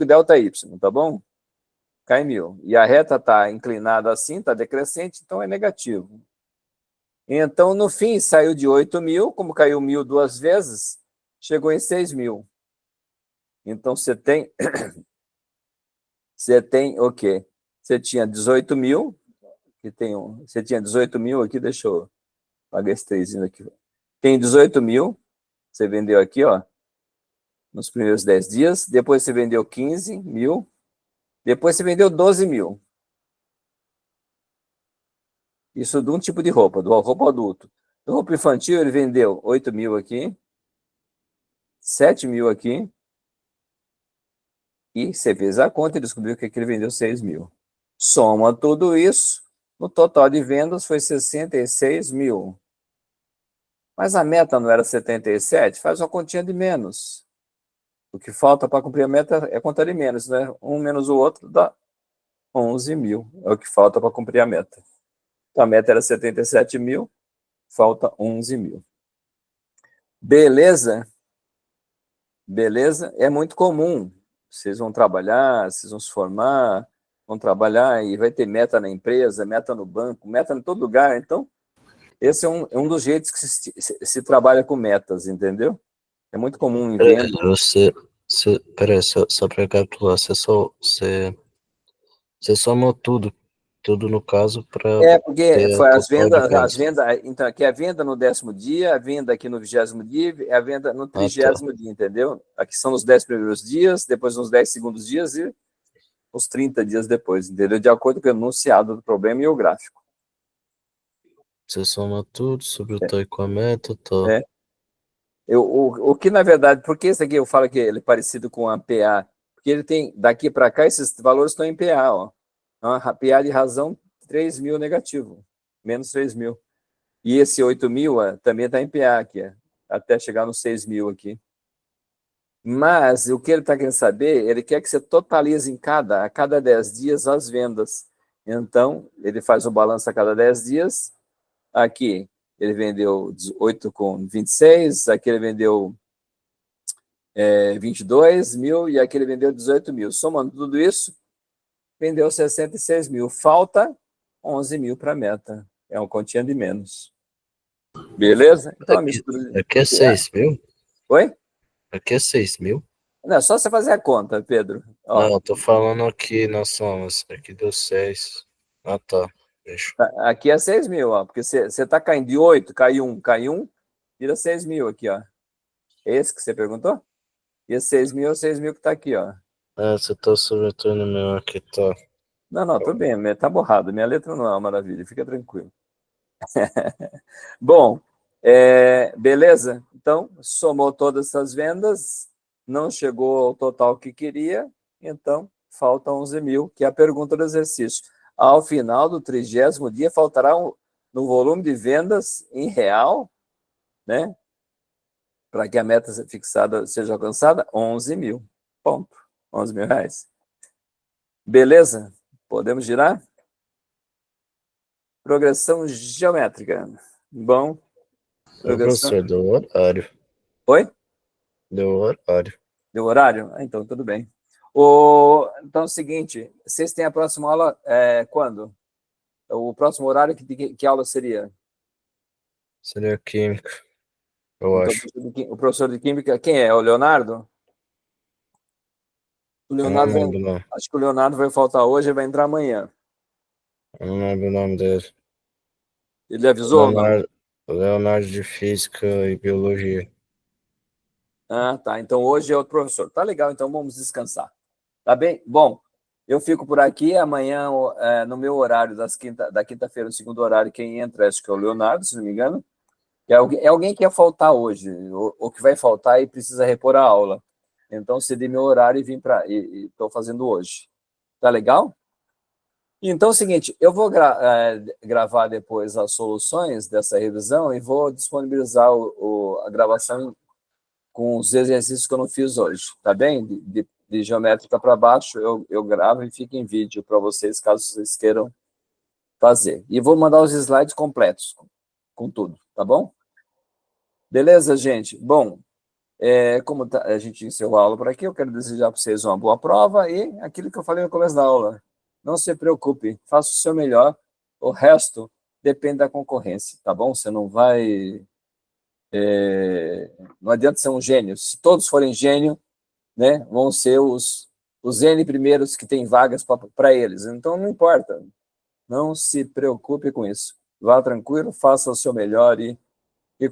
delta Y, tá bom? Cai 1.000. E a reta está inclinada assim, está decrescente, então é negativo. Então, no fim, saiu de 8.000, como caiu 1.000 2 vezes, chegou em 6.000. Então, você tem o quê? Você tinha 18.000, você tinha 18.000 aqui, deixa eu pagar esse 3 aqui. Tem 18.000, você vendeu aqui, ó, nos primeiros 10 dias, depois você vendeu 15.000, depois você vendeu 12.000. Isso de um tipo de roupa, do roupa adulto. Do roupa infantil, ele vendeu 8.000 aqui, 7.000 aqui, e você fez a conta e descobriu que ele vendeu 6.000. Soma tudo isso, no total de vendas foi 66.000. Mas a meta não era 77? Faz uma continha de menos. O que falta para cumprir a meta é contar de menos, né? Um menos o outro dá 11.000. É o que falta para cumprir a meta. Então, a meta era 77.000, falta 11.000. Beleza? Beleza? É muito comum. Vocês vão trabalhar, vocês vão se formar, vão trabalhar e vai ter meta na empresa, meta no banco, meta em todo lugar. Então, esse é um dos jeitos que se trabalha com metas, entendeu? É muito comum em venda. Peraí, só para recapitular, você somou tudo no caso para Porque ter o foi total de as vendas. vendas, então aqui é a venda no 10º dia, a venda aqui no 20º dia, é a venda no 30º dia, entendeu? Aqui são os 10 primeiros dias, depois os 10 segundos dias e os 30 dias depois, entendeu? De acordo com o enunciado do problema e o gráfico. Você soma tudo sobre o tal com a meta, tá. É. O que, na verdade, por que esse aqui eu falo que ele é parecido com a PA? Porque ele tem, daqui para cá, esses valores estão em PA, ó. A PA de razão 3.000 negativo, menos 3.000. E esse 8.000 também está em PA aqui, até chegar nos 6.000 aqui. Mas o que ele está querendo saber, ele quer que você totalize a cada 10 dias as vendas. Então, ele faz o balanço a cada 10 dias. Aqui, ele vendeu 8,26, aqui ele vendeu 22.000 e aqui ele vendeu 18.000. Somando tudo isso, vendeu 66.000. Falta 11 mil para a meta. É uma continha de menos. Beleza? Então, a mistura... Aqui é 6 mil? Oi? Aqui é 6 mil? Não, é só você fazer a conta, Pedro. Ó, Não, eu tô falando aqui nas somas. Aqui deu 6. Ah, tá. Deixa. aqui é 6 mil, ó, porque você está caindo de 8, cai um, vira 6 mil aqui, ó. É esse que você perguntou? E esse 6 mil é o 6 mil que está aqui, ó. Ah, você tá sobretudo no meu aqui, tá. Não, tudo bem, tá borrado. Minha letra não é uma maravilha, fica tranquilo. Bom, beleza? Então, somou todas essas vendas, não chegou ao total que queria, então falta 11 mil, que é a pergunta do exercício. Ao final do 30º dia, faltará no volume de vendas em real, né? Para que a meta fixada seja alcançada, 11 mil. Ponto. 11 mil reais. Beleza? Podemos girar? Progressão geométrica. Bom. Progressão... Professor, deu horário. Oi? Deu horário. Deu horário? Ah, então, tudo bem. Então é o seguinte, vocês têm a próxima aula quando? O próximo horário, que aula seria? Seria química, eu Então, acho. o professor de Química, quem é? O Leonardo? O Eu não Leonardo vai, lembro, não. acho que o Leonardo vai faltar hoje e vai entrar amanhã. Eu não lembro o nome dele. Ele avisou ou não? Leonardo de Física e Biologia. Ah, tá. Então hoje é outro professor. Tá legal, então vamos descansar. Tá bem? Bom, eu fico por aqui. Amanhã, no meu horário da quinta-feira, no segundo horário, quem entra, acho que é o Leonardo, se não me engano. É alguém que ia faltar hoje, ou que vai faltar e precisa repor a aula. Então, cedi meu horário e vim para. E estou fazendo hoje. Tá legal? Então é o seguinte, eu vou gravar depois as soluções dessa revisão e vou disponibilizar a gravação com os exercícios que eu não fiz hoje, tá bem? De geométrica para baixo, eu gravo e fica em vídeo para vocês, caso vocês queiram fazer. E vou mandar os slides completos, com tudo, tá bom? Beleza, gente? Bom, como a gente encerrou a aula por aqui, eu quero desejar para vocês uma boa prova e aquilo que eu falei no começo da aula. Não se preocupe, faça o seu melhor, o resto depende da concorrência, tá bom? Você não vai... não adianta ser um gênio. Se todos forem gênio, né, vão ser os N primeiros que têm vagas para eles. Então, não importa. Não se preocupe com isso. Vá tranquilo, faça o seu melhor e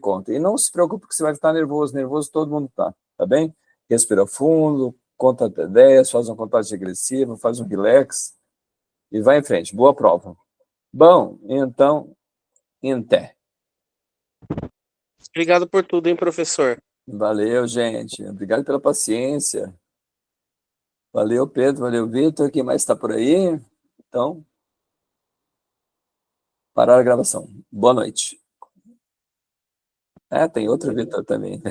conta. E não se preocupe que você vai estar nervoso. Nervoso todo mundo está, tá bem? Respira fundo, conta até 10, faz uma contagem regressiva, faz um relax e vai em frente. Boa prova. Bom, então, até. Obrigado por tudo, hein, professor? Valeu, gente. Obrigado pela paciência. Valeu, Pedro. Valeu, Vitor. Quem mais está por aí? Então, parar a gravação. Boa noite. Tem outro Vitor também.